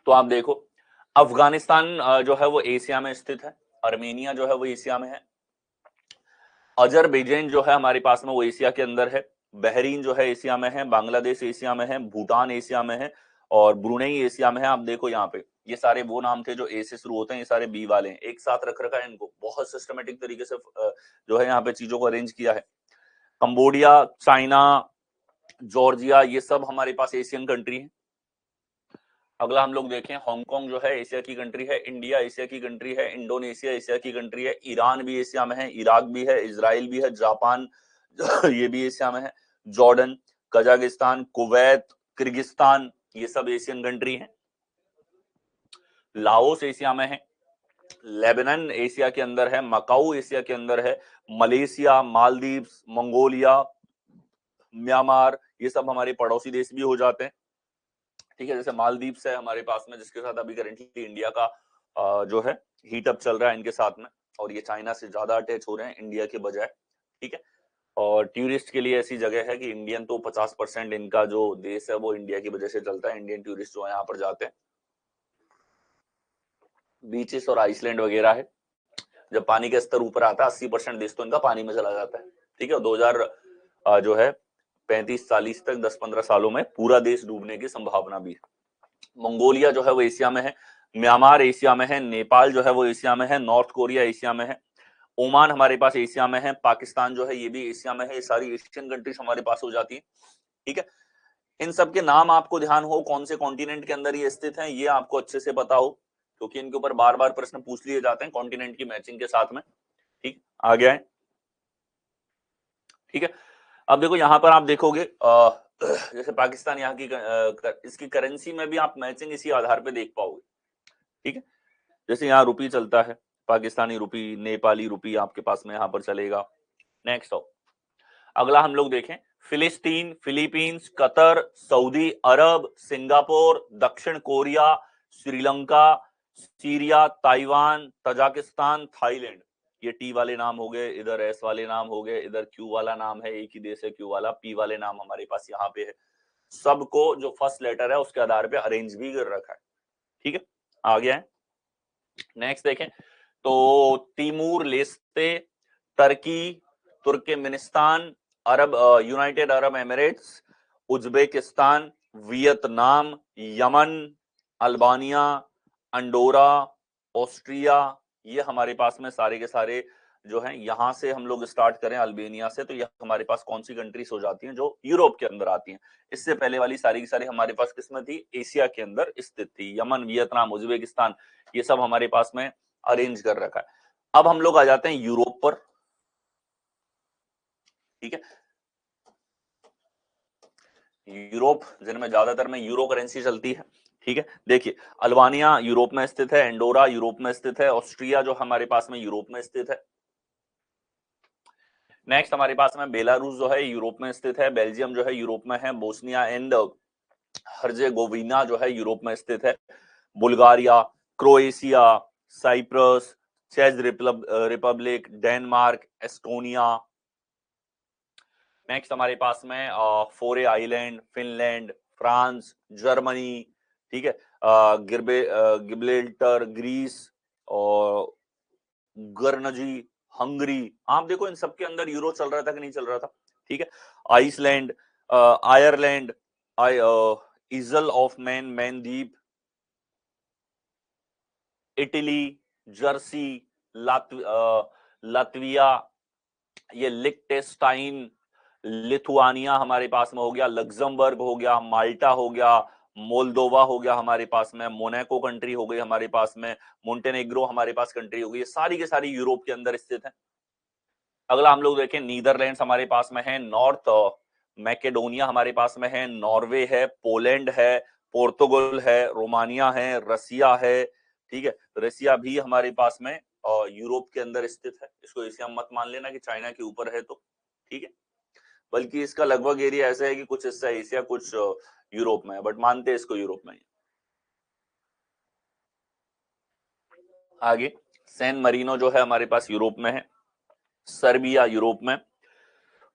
तो आप देखो, अफगानिस्तान जो है वो एशिया में स्थित है। अर्मेनिया जो है वो एशिया में है। अजरबैजान जो है हमारे पास में वो एशिया के अंदर है। बहरीन जो है एशिया में है। बांग्लादेश एशिया में है। भूटान एशिया में है और ब्रुनेई एशिया में है। आप देखो यहाँ पे ये सारे वो नाम थे जो ए से शुरू होते हैं, ये सारे बी वाले हैं, एक साथ रख रखा है इनको, बहुत सिस्टमेटिक तरीके से जो है यहाँ पे चीजों को अरेंज किया है। कंबोडिया, चाइना, जॉर्जिया, ये सब हमारे पास एशियन कंट्री है। अगला हम लोग देखें, हांगकांग जो है एशिया की कंट्री है। इंडिया एशिया की कंट्री है। इंडोनेशिया एशिया की कंट्री है। ईरान भी एशिया में है। इराक भी है। इजराइल भी है। जापान ये भी एशिया में है। जॉर्डन, कजाकिस्तान, कुवैत, किर्गिस्तान, ये सब एशियन कंट्री हैं। लाओस एशिया में है। लेबनान एशिया के अंदर है। मकाऊ एशिया के अंदर है। मलेशिया, मालदीव्स, मंगोलिया, म्यांमार, ये सब हमारे पड़ोसी देश भी हो जाते हैं। ठीक है, जैसे मालदीव्स है हमारे पास में, जिसके साथ अभी करेंटली इंडिया का जो है हीट अप चल रहा है इनके साथ में, और ये चाइना से ज्यादा अटैच हो रहे हैं इंडिया के बजाय। ठीक है, और टूरिस्ट के लिए ऐसी जगह है कि इंडियन तो 50% इनका जो देश है वो इंडिया की वजह से चलता है। इंडियन टूरिस्ट जो है यहाँ पर जाते हैं। बीचेस और आइसलैंड वगैरह है। जब पानी का स्तर ऊपर आता है 80% देश तो इनका पानी में चला जाता है। ठीक है, 2000 जो है 35-40 तक 10-15 सालों में पूरा देश डूबने की संभावना भी है। मंगोलिया जो है वो एशिया में है। म्यांमार एशिया में है। नेपाल जो है वो एशिया में है। नॉर्थ कोरिया एशिया में है। ओमान हमारे पास एशिया में है। पाकिस्तान जो है ये भी एशिया में है। ये सारी एशियन कंट्रीज हमारे पास हो जाती है। ठीक है, इन सब के नाम आपको ध्यान हो, कौन से कॉन्टिनेंट के अंदर ये स्थित है, ये आपको अच्छे से पता हो, क्योंकि इनके ऊपर बार बार प्रश्न पूछ लिए जाते हैं कॉन्टिनेंट की मैचिंग के साथ में। ठीक, आ गया है। ठीक है, अब देखो यहां पर आप देखोगे जैसे पाकिस्तान यहाँ की इसकी करेंसी में भी आप मैचिंग इसी आधार पे देख पाओगे। ठीक है, जैसे यहाँ रुपी चलता है, पाकिस्तानी रुपी, नेपाली रुपी आपके पास में यहाँ पर चलेगा। नेक्स्ट हो, अगला हम लोग देखें, फिलिस्तीन, फिलीपींस, कतर, सऊदी अरब, सिंगापुर, दक्षिण Korea, Sri Lanka, Syria, Taiwan, Tajikistan, Thailand. ये टी वाले नाम हो गए, इधर एस वाले नाम हो गए, इधर क्यू वाला नाम है, एक ही देश है क्यू वाला, पी वाले नाम हमारे पास यहाँ पे है। सबको जो फर्स्ट लेटर है उसके आधार पे अरेंज भी कर रखा है। ठीक है, आ गया है। नेक्स्ट देखें तो Timor Leste, Turkey, Turkmenistan, Arab United Arab Emirates, Uzbekistan, Vietnam, Yemen, Albania, Andorra, Austria, ये हमारे पास में सारे के सारे जो हैं। यहां से हम लोग स्टार्ट करें अल्बानिया से, तो ये हमारे पास कौन सी कंट्रीज हो जाती हैं जो यूरोप के अंदर आती हैं। इससे पहले वाली सारी की सारी हमारे पास किसमें थी, एशिया के अंदर स्थित थी। यमन, वियतनाम, उज्बेकिस्तान, ये सब हमारे पास में अरेंज कर रखा है। अब हम लोग आ जाते हैं यूरोप पर। ठीक है, यूरोप जिनमें ज्यादातर में यूरो करेंसी चलती है। ठीक है, देखिए अल्बानिया यूरोप में स्थित है, एंडोरा यूरोप में स्थित है, ऑस्ट्रिया जो हमारे पास में यूरोप में स्थित है। नेक्स्ट हमारे पास में बेलारूस जो है यूरोप में स्थित है, बेल्जियम जो है यूरोप में है, बोस्निया एंड हर्जेगोविना जो है यूरोप में स्थित है, बुल्गारिया, क्रोएशिया, साइप्रस, चेक रिपब्लिक, डेनमार्क, एस्टोनिया। नेक्स्ट हमारे पास में फोरे आइलैंड, फिनलैंड, फ्रांस, जर्मनी। ठीक है, गिब्रेल्टर, ग्रीस, और गर्नजी, हंगरी। आप देखो इन सबके अंदर यूरो चल रहा था कि नहीं चल रहा था। ठीक है, Iceland, Ireland, isle of Man, Man द्वीप, इटली, जर्सी, लातविया, ये लिक्टेस्टाइन, लिथुआनिया हमारे पास में हो गया, लग्जमबर्ग हो गया, माल्टा हो गया, मोल्दोवा हो गया हमारे पास में, मोनाको कंट्री हो गई हमारे पास में, मोंटेनेग्रो हमारे पास कंट्री हो गई। ये सारी के सारी यूरोप के अंदर स्थित है। अगला हम लोग देखें, नीदरलैंड्स हमारे पास में है, नॉर्थ मैकेडोनिया हमारे पास में है, नॉर्वे है, पोलैंड है, पोर्तुगल है, रोमानिया है, रसिया है। ठीक है, रसिया भी हमारे पास में यूरोप के अंदर स्थित है। इसको एशिया मत मान लेना कि चाइना के ऊपर है तो। ठीक है, बल्कि इसका लगभग एरिया ऐसा है कि कुछ हिस्सा एशिया, कुछ यूरोप में है, बट मानते हैं इसको यूरोप में ही। आगे सैन मरीनो जो है हमारे पास यूरोप में है, सर्बिया यूरोप में,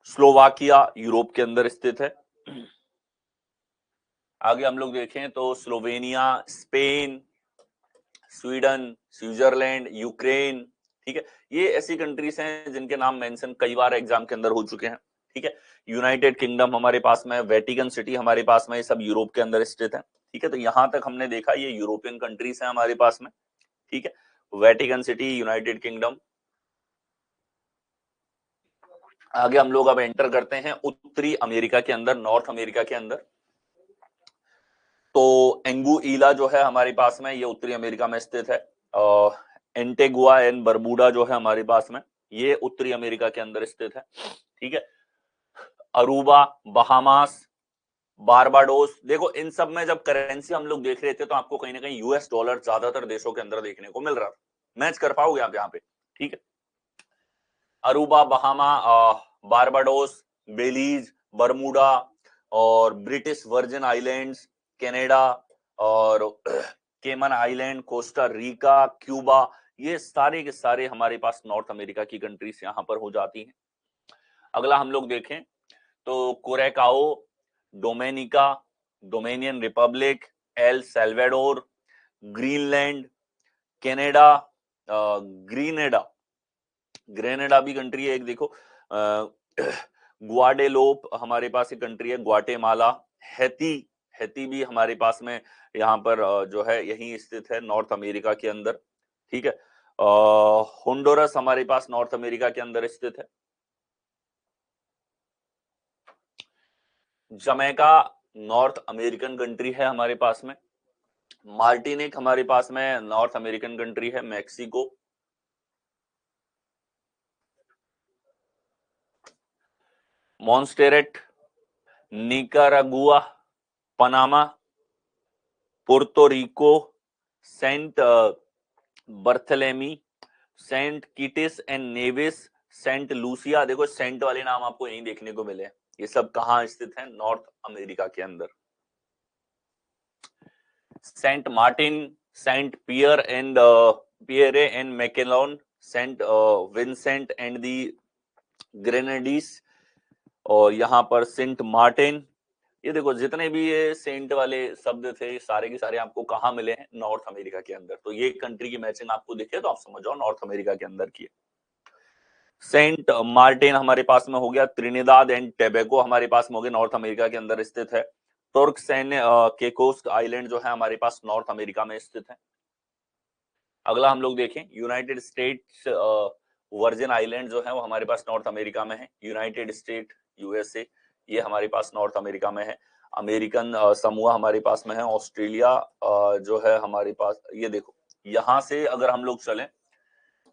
स्लोवाकिया यूरोप के अंदर स्थित है। आगे हम लोग देखें तो Slovenia, Spain, Sweden, Switzerland, Ukraine, ठीक है, ये ऐसी कंट्रीज हैं जिनके नाम मेंशन कई बार एग्जाम के अंदर हो चुके हैं, ठीक है। यूनाइटेड किंगडम हमारे पास में, वेटिकन सिटी हमारे पास में, ये सब यूरोप के अंदर स्थित है, ठीक है। तो यहां तक हमने देखा ये यूरोपियन कंट्रीज हैं हमारे पास में, ठीक है। Vatican city, United kingdom. आगे हम लोग अब एंटर करते हैं उत्तरी अमेरिका के अंदर, नॉर्थ अमेरिका के अंदर। तो एंगुइला जो है हमारे पास में, ये उत्तरी अमेरिका में स्थित है। एंटेगुआ एंड बरबूडा जो है हमारे पास में, ये उत्तरी अमेरिका के अंदर स्थित है, ठीक है। Aruba, Bahamas, Barbados. देखो इन सब में जब करेंसी हम लोग देख रहे थे तो आपको कहीं ना कहीं यूएस डॉलर ज्यादातर देशों के अंदर देखने को मिल रहा था। मैच कर पाओगे आप यहाँ पे, ठीक है। अरूबा, बहामा, बारबाडोस, बेलीज, बरमूडा और ब्रिटिश वर्जिन आइलैंड्स, कनाडा और केमन आइलैंड, कोस्टा रिका, क्यूबा, ये सारे के सारे हमारे पास नॉर्थ अमेरिका की कंट्रीज यहां पर हो जाती हैं। अगला हम लोग देखें तो Curacao, Dominica, Dominican Republic, El Salvador, Greenland, Canada, Grenada, Grenada भी कंट्री है एक, देखो ग्वाडेलोप हमारे पास एक कंट्री है, ग्वाटेमाला, हैती, हैती भी हमारे पास में यहाँ पर जो है यही स्थित है नॉर्थ अमेरिका के अंदर, ठीक है। होंडुरस हमारे पास नॉर्थ अमेरिका के अंदर स्थित है। जमैका नॉर्थ अमेरिकन कंट्री है हमारे पास में। मार्टिनिक हमारे पास में नॉर्थ अमेरिकन कंट्री है। Mexico, Montserrat, Nicaragua, Panama, Puerto Rico, Saint Barthelemy, Saint Kitts and Nevis, Saint Lucia. देखो सेंट वाले नाम आपको यहीं देखने को मिले। ये सब कहां स्थित है? नॉर्थ अमेरिका के अंदर। Saint Martin, Saint Pierre and Pierre and Miquelon, Saint Vincent and the Grenadines, और यहां पर सेंट मार्टिन। ये देखो जितने भी ये सेंट वाले शब्द थे सारे के सारे आपको कहाँ मिले हैं? नॉर्थ अमेरिका के अंदर। तो ये कंट्री की मैचिंग आपको दिखे तो आप समझ जाओ नॉर्थ अमेरिका के अंदर की है। सेंट मार्टिन हमारे पास में हो गया। त्रिनिदाद एंड टेबेगो हमारे पास में हो गया, नॉर्थ अमेरिका के अंदर स्थित है। तुर्क्स एंड केकोस आइलैंड जो है हमारे पास नॉर्थ अमेरिका में स्थित है। अगला हम लोग देखें यूनाइटेड स्टेट्स वर्जिन आइलैंड जो है वो हमारे पास नॉर्थ अमेरिका में है। यूनाइटेड स्टेट, यूएसए, ये हमारे पास नॉर्थ अमेरिका में है। अमेरिकन समूह हमारे पास में है। ऑस्ट्रेलिया जो है हमारे पास, ये देखो यहां से अगर हम लोग चलें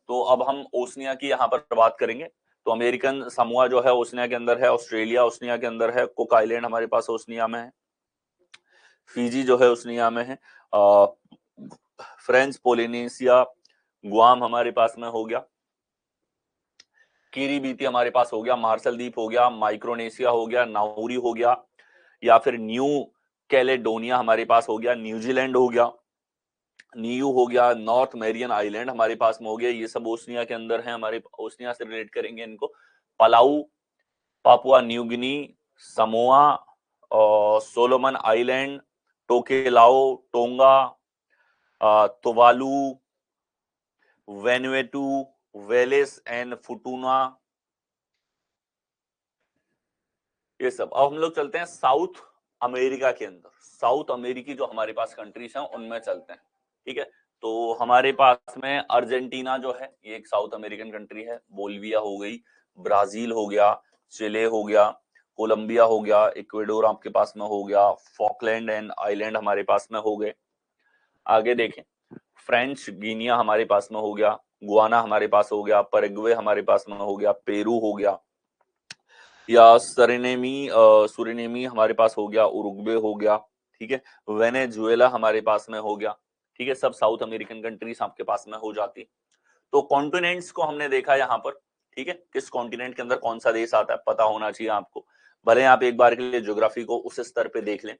तो अब हम ओसनिया की यहाँ पर बात करेंगे। तो अमेरिकन समूह जो है ओसनिया के अंदर है। ऑस्ट्रेलिया ओसनिया के अंदर है। कुक आइलैंड हमारे पास ओसनिया में है। फिजी जो है ओसनिया में है। फ्रेंच पोलिनेशिया, गुआम हमारे पास में हो गया। किरीबीती हमारे पास हो गया। मार्शल द्वीप हो गया। माइक्रोनेशिया हो गया। नाउरी हो गया, या फिर न्यू कैलेडोनिया हमारे पास हो गया। न्यूजीलैंड हो गया। न्यू हो गया। नॉर्थ मेरियन आइलैंड हमारे पास में हो गया। ये सब ओसनिया के अंदर है। हमारे ओसनिया से रिलेट करेंगे इनको। Palau, Papua New Guinea, Samoa, Solomon Island, Tokelau, Tonga, Tuvalu, Vanuatu, Wallis and Futuna, ये सब। अब हम लोग चलते हैं साउथ अमेरिका के अंदर। साउथ अमेरिकी जो हमारे पास कंट्रीज हैं उनमें चलते हैं, ठीक है। तो हमारे पास में अर्जेंटीना जो है ये एक साउथ अमेरिकन कंट्री है। बोलिविया हो गई, ब्राजील हो गया, चिले हो गया, कोलंबिया हो गया, इक्वेडोर आपके पास में हो गया, फॉकलैंड एंड आइलैंड हमारे पास में हो गए। आगे देखें, फ्रेंच गिनिया हमारे पास में हो गया, गुआना हमारे पास हो गया, पैराग्वे हमारे पास में हो गया, पेरू हो गया, या सुरिनेमी हमारे पास हो गया, उरुग्वे हो गया, ठीक है। वेनेजुएला हमारे पास में हो गया, ठीक है। सब साउथ अमेरिकन कंट्रीज आपके पास में हो जाती। तो कॉन्टिनेंट्स को हमने देखा यहाँ पर, ठीक है। किस कॉन्टिनेंट के अंदर कौन सा देश आता है पता होना चाहिए आपको। भले आप एक बार के लिए ज्योग्राफी को उस स्तर पे देख लें,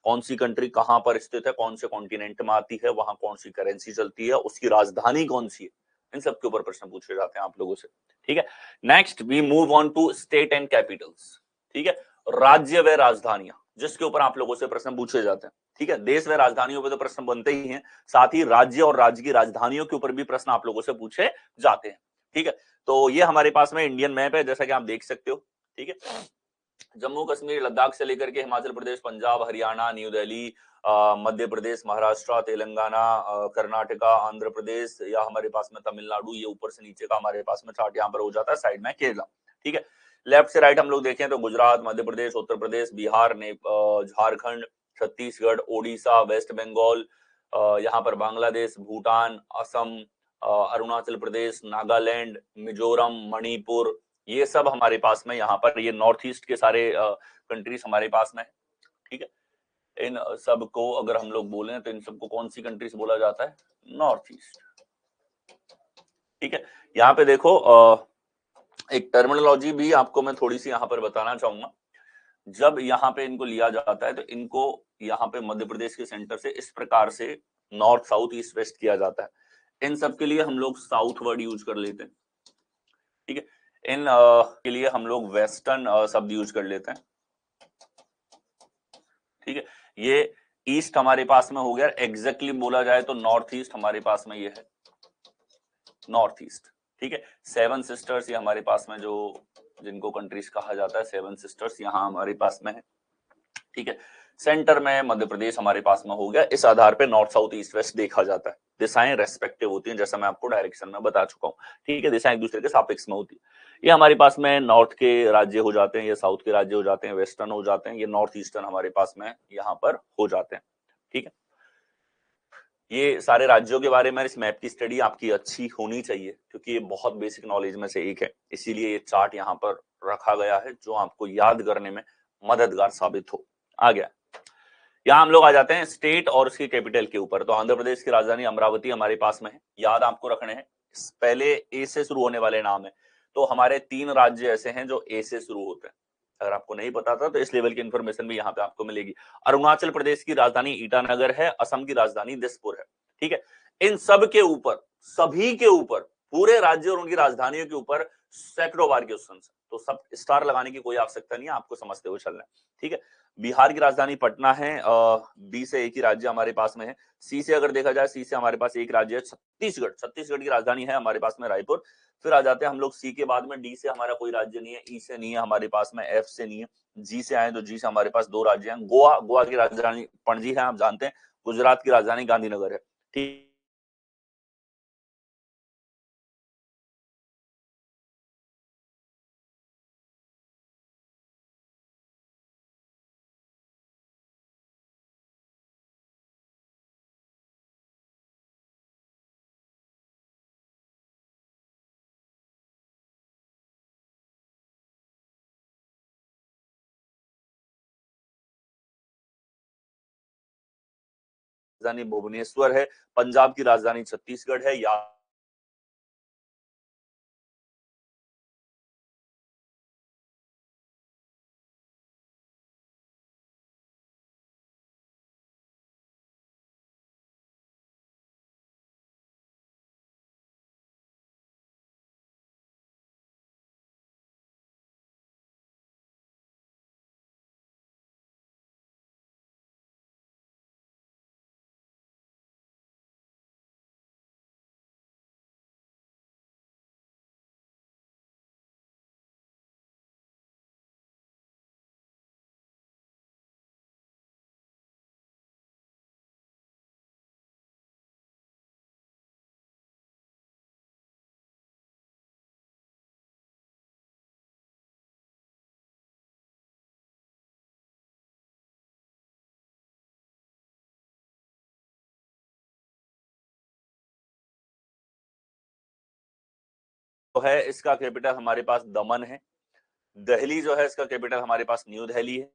कौन सी कंट्री कहां पर स्थित है, कौन से कॉन्टिनेंट में आती है, वहां कौन सी करेंसी चलती है, उसकी राजधानी कौन सी है, इन सब के ऊपर प्रश्न पूछे जाते हैं आप लोगों से, ठीक है। Next we move on to state and capitals, ठीक है। राज्य व राजधानियां, जिसके ऊपर आप लोगों से प्रश्न पूछे जाते हैं। ठीक है, देश व राजधानियों पे तो प्रश्न बनते ही हैं, साथ ही राज्य और राज्य की राजधानियों के ऊपर भी प्रश्न आप लोगों से पूछे जाते हैं। ठीक है, तो ये हमारे पास में इंडियन मैप है, जैसा कि आप देख सकते हो। ठीक है, जम्मू कश्मीर, लद्दाख से लेकर के हिमाचल प्रदेश, पंजाब, हरियाणा, न्यू दिल्ली, मध्य प्रदेश, महाराष्ट्र, तेलंगाना, कर्नाटका, आंध्र प्रदेश, या हमारे पास में तमिलनाडु, ये ऊपर से नीचे का हमारे पास में चार्ट यहाँ पर हो जाता है, साइड में केरला। ठीक है, लेफ्ट से राइट हम लोग देखें तो गुजरात, मध्य प्रदेश, उत्तर प्रदेश, बिहार, झारखंड, छत्तीसगढ़, ओडिशा, वेस्ट बंगाल, यहाँ पर बांग्लादेश, भूटान, असम, अरुणाचल प्रदेश, नागालैंड, मिजोरम, मणिपुर, ये सब हमारे पास में यहाँ पर, ये नॉर्थ ईस्ट के सारे कंट्रीज हमारे पास में है। ठीक है, इन सब को अगर हम लोग बोले तो इन सबको कौन सी कंट्रीज बोला जाता है? North east. ठीक है, यहाँ पे देखो एक टर्मिनोलॉजी भी आपको मैं थोड़ी सी यहाँ पर बताना चाहूंगा। जब यहाँ पे इनको लिया जाता है तो इनको यहाँ पे मध्य प्रदेश के सेंटर से इस प्रकार से नॉर्थ, साउथ, ईस्ट, वेस्ट किया जाता है। इन सब के लिए हम लोग साउथ वर्ड यूज कर लेते हैं। ठीक है, इन के लिए हम लोग वेस्टर्न शब्द यूज कर लेते हैं। ठीक है, ये ईस्ट हमारे पास में हो गया, एग्जैक्टली बोला जाए तो नॉर्थ ईस्ट हमारे पास में ये है, नॉर्थ ईस्ट। ठीक है, सेवन सिस्टर्स ये हमारे पास में, जो जिनको कंट्रीज कहा जाता है सेवन सिस्टर्स, यहाँ हमारे पास में है। ठीक है, सेंटर में मध्य प्रदेश हमारे पास में हो गया। इस आधार पे नॉर्थ, साउथ, ईस्ट, वेस्ट देखा जाता है। दिशाएं रेस्पेक्टिव होती हैं, जैसा मैं आपको डायरेक्शन में बता चुका हूँ। ठीक है, दिशाएं एक दूसरे के सापेक्ष में होती है। ये हमारे पास में नॉर्थ के राज्य हो जाते हैं, ये साउथ के राज्य हो जाते हैं, वेस्टर्न हो जाते हैं, ये नॉर्थ ईस्टर्न हमारे पास में यहाँ पर हो जाते हैं। ठीक है, ये सारे राज्यों के बारे में इस मैप की स्टडी आपकी अच्छी होनी चाहिए, क्योंकि ये बहुत बेसिक नॉलेज में से एक है। इसीलिए ये चार्ट यहाँ पर रखा गया है, जो आपको याद करने में मददगार साबित हो। आ गया, यहाँ हम लोग आ जाते हैं स्टेट और उसकी कैपिटल के ऊपर। तो आंध्र प्रदेश की राजधानी अमरावती हमारे पास में है, याद आपको रखने हैं। पहले ए से शुरू होने वाले नाम है। तो हमारे 3 राज्य ऐसे हैं जो ए से शुरू होते हैं। अगर आपको नहीं पता था तो इस लेवल की इंफॉर्मेशन भी यहाँ पे आपको मिलेगी। अरुणाचल प्रदेश की राजधानी ईटानगर है, असम की राजधानी दिसपुर है। ठीक है, इन सब के ऊपर, सभी के ऊपर, पूरे राज्य और उनकी राजधानियों के ऊपर सैकड़ों बार क्वेश्चन, तो सब स्टार लगाने की कोई आवश्यकता नहीं है, आपको समझते हुए चलना है। ठीक है, बिहार की राजधानी पटना है, बी से एक ही राज्य हमारे पास में है। सी से अगर देखा जाए, सी से हमारे पास एक राज्य है छत्तीसगढ़, छत्तीसगढ़ की राजधानी है हमारे पास में रायपुर। फिर आ जाते हैं हम लोग सी के बाद में, डी से हमारा कोई राज्य नहीं है, ई से नहीं है हमारे पास में, एफ से नहीं है, जी से आए तो जी से हमारे पास 2 राज्य हैं। गोवा, गोवा की राजधानी पणजी है, आप जानते हैं। गुजरात की राजधानी गांधीनगर है। ठीक राजधानी भुवनेश्वर है। पंजाब की राजधानी छत्तीसगढ़ है, या तो है इसका कैपिटल हमारे पास दमन है। दिल्ली जो है इसका कैपिटल हमारे पास न्यू दिल्ली है।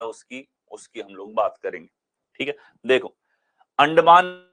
उसकी उसकी हम लोग बात करेंगे। ठीक है, देखो अंडमान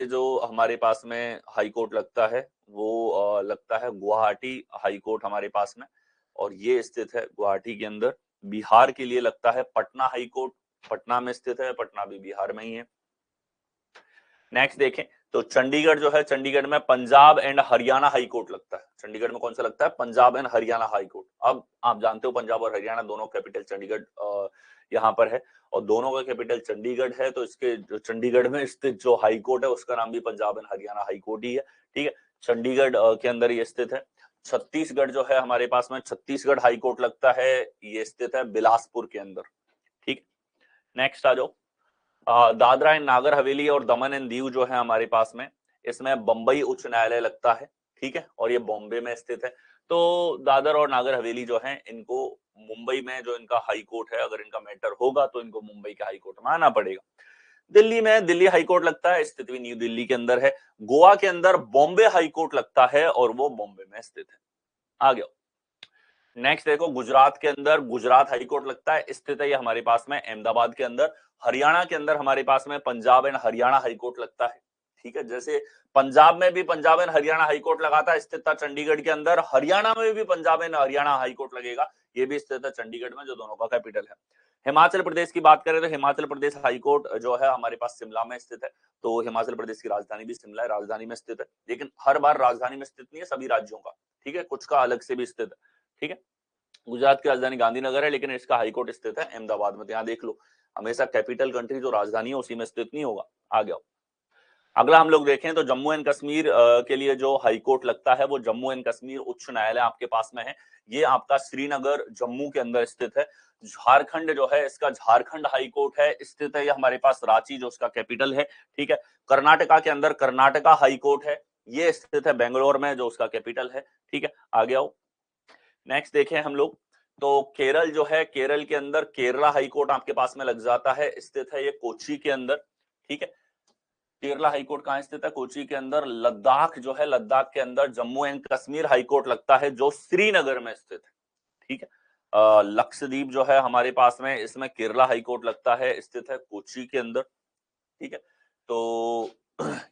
जो हमारे पास में हाई कोर्ट लगता है वो लगता है गुवाहाटी हाई कोर्ट हमारे पास में, और ये स्थित है गुवाहाटी के अंदर। बिहार के लिए लगता है पटना हाई कोर्ट, पटना में स्थित है, पटना भी बिहार में ही है। नेक्स्ट देखें तो चंडीगढ़ जो है, चंडीगढ़ में Punjab and Haryana High court लगता है। चंडीगढ़ में कौन सा लगता है? Punjab and Haryana High court. अब आप जानते हो पंजाब और हरियाणा दोनों कैपिटल चंडीगढ़ यहाँ पर है, और दोनों का कैपिटल चंडीगढ़ है, तो इसके जो चंडीगढ़ में स्थित जो हाई कोर्ट है उसका नाम भी Punjab and Haryana High Court ही है। ठीक है, चंडीगढ़ के अंदर ये स्थित है। छत्तीसगढ़ जो है हमारे पास में, छत्तीसगढ़ हाई कोर्ट लगता है, ये स्थित है बिलासपुर के अंदर। ठीक, नेक्स्ट आ जाओ। दादरा एंड नागर हवेली और दमन एंड दीव जो है हमारे पास में, इसमें बंबई उच्च न्यायालय लगता है। ठीक है, और ये बॉम्बे में स्थित है। तो दादर और नागर हवेली जो है इनको मुंबई में जो इनका हाई कोर्ट है, अगर इनका मैटर होगा तो इनको मुंबई के हाई कोर्ट में आना पड़ेगा। दिल्ली में दिल्ली हाई कोर्ट लगता है, स्थित भी न्यू दिल्ली के अंदर है। गोवा के अंदर बॉम्बे हाई कोर्ट लगता है और वो बॉम्बे में स्थित है। आ गया। नेक्स्ट देखो गुजरात के अंदर गुजरात हाई कोर्ट लगता है, स्थित है ये हमारे पास में अहमदाबाद के अंदर। हरियाणा के अंदर हमारे पास में Punjab and Haryana High court लगता है। ठीक है, जैसे पंजाब में भी Punjab and Haryana High court लगाता है, स्थित था चंडीगढ़ के अंदर। हरियाणा में भी Punjab and Haryana High court लगेगा, ये भी स्थित है चंडीगढ़ में, जो दोनों का कैपिटल है। हिमाचल प्रदेश की बात करें तो हिमाचल प्रदेश हाई कोर्ट जो है हमारे पास शिमला में स्थित है। तो हिमाचल प्रदेश की राजधानी भी शिमला है, राजधानी में स्थित है, लेकिन हर बार राजधानी में स्थित नहीं है सभी राज्यों का। ठीक है, कुछ का अलग से भी स्थित है। ठीक है, गुजरात की राजधानी गांधीनगर है, लेकिन इसका हाईकोर्ट स्थित है अहमदाबाद में। तो यहाँ देख लो, हमेशा कैपिटल कंट्री जो राजधानी है उसी में स्थित नहीं होगा। आ गया। अगला हम लोग देखें तो जम्मू एंड कश्मीर के लिए जो हाईकोर्ट लगता है वो जम्मू एंड कश्मीर उच्च न्यायालय आपके पास में है। ये आपका श्रीनगर जम्मू के अंदर स्थित है। झारखंड जो है इसका झारखंड हाई कोर्ट है, स्थित है ये हमारे पास रांची, जो उसका कैपिटल है। ठीक है, कर्नाटका के अंदर कर्नाटका हाई कोर्ट है, ये स्थित है बेंगलोर में, जो उसका कैपिटल है। ठीक है, आगे आओ। नेक्स्ट देखें हम लोग तो केरल जो है, केरल के अंदर केरला हाई कोर्ट आपके पास में लग जाता है, स्थित है ये कोची के अंदर। ठीक है, केरला हाई कोर्ट कहां स्थित है? कोची के अंदर। लद्दाख जो है, लद्दाख के अंदर Jammu and Kashmir high court लगता है, जो श्रीनगर में स्थित है। ठीक है, लक्षद्वीप जो है हमारे पास में, इसमें केरला हाई कोर्ट लगता है, स्थित है कोची के अंदर। ठीक है, तो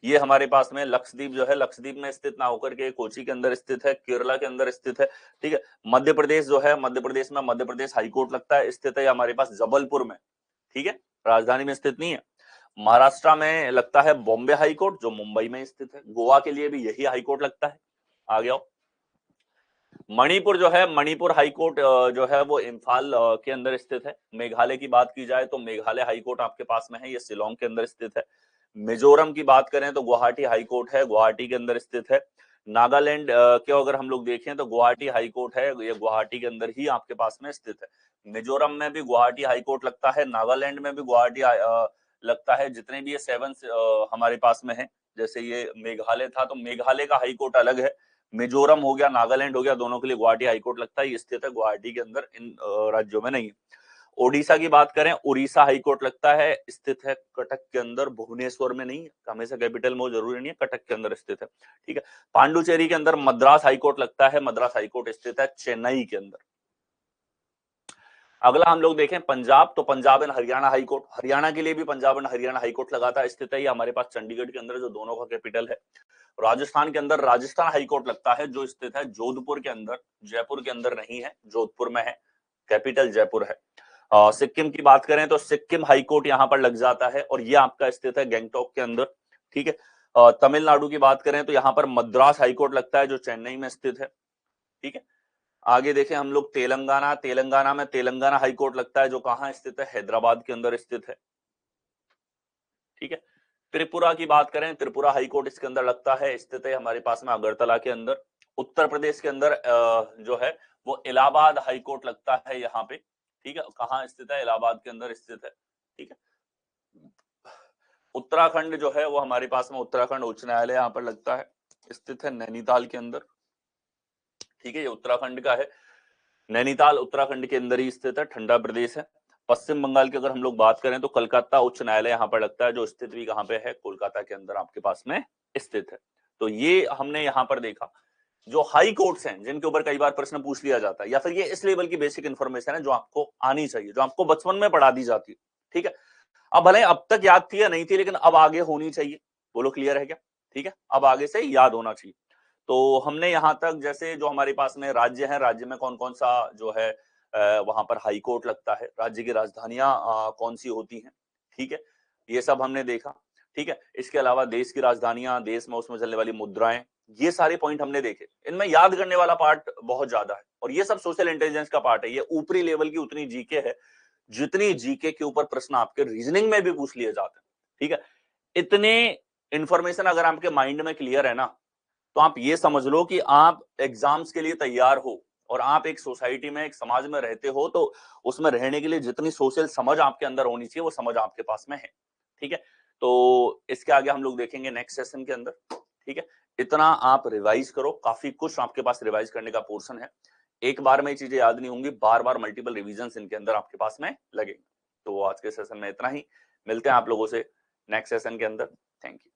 ये हमारे पास में लक्षद्वीप जो है, लक्षद्वीप में स्थित ना होकर के कोची के अंदर स्थित है, केरला के अंदर स्थित है। ठीक है, मध्य प्रदेश जो है, मध्य प्रदेश में मध्य प्रदेश हाईकोर्ट लगता है, स्थित है हमारे पास जबलपुर में। ठीक है, राजधानी में स्थित नहीं है। महाराष्ट्र में लगता है बॉम्बे हाईकोर्ट, जो मुंबई में स्थित है। गोवा के लिए भी यही हाईकोर्ट लगता है। आ गया। मणिपुर जो है, मणिपुर हाईकोर्ट जो है वो इम्फाल के अंदर स्थित है। मेघालय की बात की जाए तो मेघालय हाईकोर्ट आपके पास में है, ये शिलोंग के अंदर स्थित है। मिजोरम की बात करें तो गुवाहाटी हाईकोर्ट है, गुवाहाटी के अंदर स्थित है। नागालैंड के अगर हम लोग देखें तो गुवाहाटी हाईकोर्ट है, ये गुवाहाटी के अंदर ही आपके पास में स्थित है। मिजोरम में भी गुवाहाटी हाईकोर्ट लगता है, नागालैंड में भी गुवाहाटी लगता है। जितने भी ये सेवन हमारे पास में है, जैसे ये मेघालय था तो मेघालय का हाईकोर्ट अलग है, मिजोरम हो गया, नागालैंड हो गया, दोनों के लिए गुवाहाटी हाईकोर्ट लगता है, ये स्थित है गुवाहाटी के अंदर, इन राज्यों में नहीं। ओडिशा की बात करें, उड़ीसा हाईकोर्ट लगता है, स्थित है कटक के अंदर, भुवनेश्वर में नहीं, हमेशा कैपिटल में जरूरी नहीं है, कटक के अंदर स्थित है। ठीक है, पांडुचेरी के अंदर मद्रास हाईकोर्ट लगता है, मद्रास हाईकोर्ट स्थित है चेन्नई के अंदर। अगला हम लोग देखें पंजाब, तो पंजाब एंड हरियाणा हाईकोर्ट, हरियाणा के लिए भी पंजाब एंड हरियाणा हाईकोर्ट लगाता है, स्थित है ये हमारे पास चंडीगढ़ के अंदर, जो दोनों का कैपिटल है। राजस्थान के अंदर राजस्थान हाईकोर्ट लगता है, जो स्थित है जोधपुर के अंदर, जयपुर के अंदर नहीं है, जोधपुर में है, कैपिटल जयपुर है। सिक्किम की बात करें तो सिक्किम हाईकोर्ट यहां पर लग जाता है, और ये आपका स्थित है गैंगटॉक के अंदर। ठीक है, तमिलनाडु की बात करें तो यहां पर मद्रास हाईकोर्ट लगता है, जो चेन्नई में स्थित है। ठीक है, आगे देखें हम लोग तेलंगाना, तेलंगाना में तेलंगाना हाईकोर्ट लगता है, जो कहां स्थित है? हैदराबाद के अंदर स्थित है। ठीक है, त्रिपुरा की बात करें, त्रिपुरा हाईकोर्ट इसके अंदर लगता है, स्थित है हमारे पास में अगरतला के अंदर। उत्तर प्रदेश के अंदर जो है वो इलाहाबाद हाईकोर्ट लगता है यहाँ पे। ठीक है, कहाँ स्थित है? इलाहाबाद के अंदर स्थित है। ठीक है, उत्तराखंड जो है वो हमारे पास में उत्तराखंड उच्च न्यायालय यहाँ पर लगता है, स्थित है नैनीताल के अंदर। ठीक है, ये उत्तराखंड का है, नैनीताल उत्तराखंड के अंदर ही स्थित है, ठंडा प्रदेश है। पश्चिम बंगाल की अगर हम लोग बात करें तो कलकत्ता उच्च न्यायालय यहाँ पर लगता है, जो स्थित भी कहाँ पे है? कोलकाता के अंदर आपके पास में स्थित है। तो ये हमने यहाँ पर देखा जो हाई कोर्ट्स हैं, जिनके ऊपर कई बार प्रश्न पूछ लिया जाता है, या फिर ये इस लेवल की बेसिक इंफॉर्मेशन है जो आपको आनी चाहिए, जो आपको बचपन में पढ़ा दी जाती है। ठीक है, अब भले अब तक याद थी या नहीं थी, लेकिन अब आगे होनी चाहिए। बोलो क्लियर है क्या? ठीक है, अब आगे से याद होना चाहिए। तो हमने यहां तक जैसे जो हमारे पास में राज्य है, राज्य में कौन कौन सा जो है वहां पर हाई कोर्ट लगता है, राज्य की राजधानियां कौन सी होती हैं। ठीक है, ये सब हमने देखा। ठीक है, इसके अलावा देश की राजधानियां, देश में उसमें चलने वाली मुद्राएं, ये सारे पॉइंट हमने देखे। इनमें याद करने वाला पार्ट बहुत ज्यादा है, और ये सब सोशल इंटेलिजेंस का पार्ट है। ये ऊपरी लेवल की उतनी जीके है जितनी जीके के ऊपर प्रश्न आपके रीजनिंग में भी पूछ लिए जाते हैं। ठीक है, इतने इंफॉर्मेशन अगर आपके माइंड में क्लियर है ना, तो आप ये समझ लो कि आप एग्जाम्स के लिए तैयार हो, और आप एक सोसाइटी में, एक समाज में रहते हो, तो उसमें रहने के लिए जितनी सोशल समझ आपके अंदर होनी चाहिए वो समझ आपके पास में है। ठीक है, तो इसके आगे हम लोग देखेंगे नेक्स्ट सेशन के अंदर। ठीक है, इतना आप रिवाइज करो, काफी कुछ आपके पास रिवाइज करने का पोर्शन है। एक बार में ये चीजें याद नहीं होंगी, बार बार मल्टीपल रिविजन इनके अंदर आपके पास में लगेंगे। तो आज के सेशन में इतना ही, मिलते हैं आप लोगों से नेक्स्ट सेशन के अंदर। Thank you.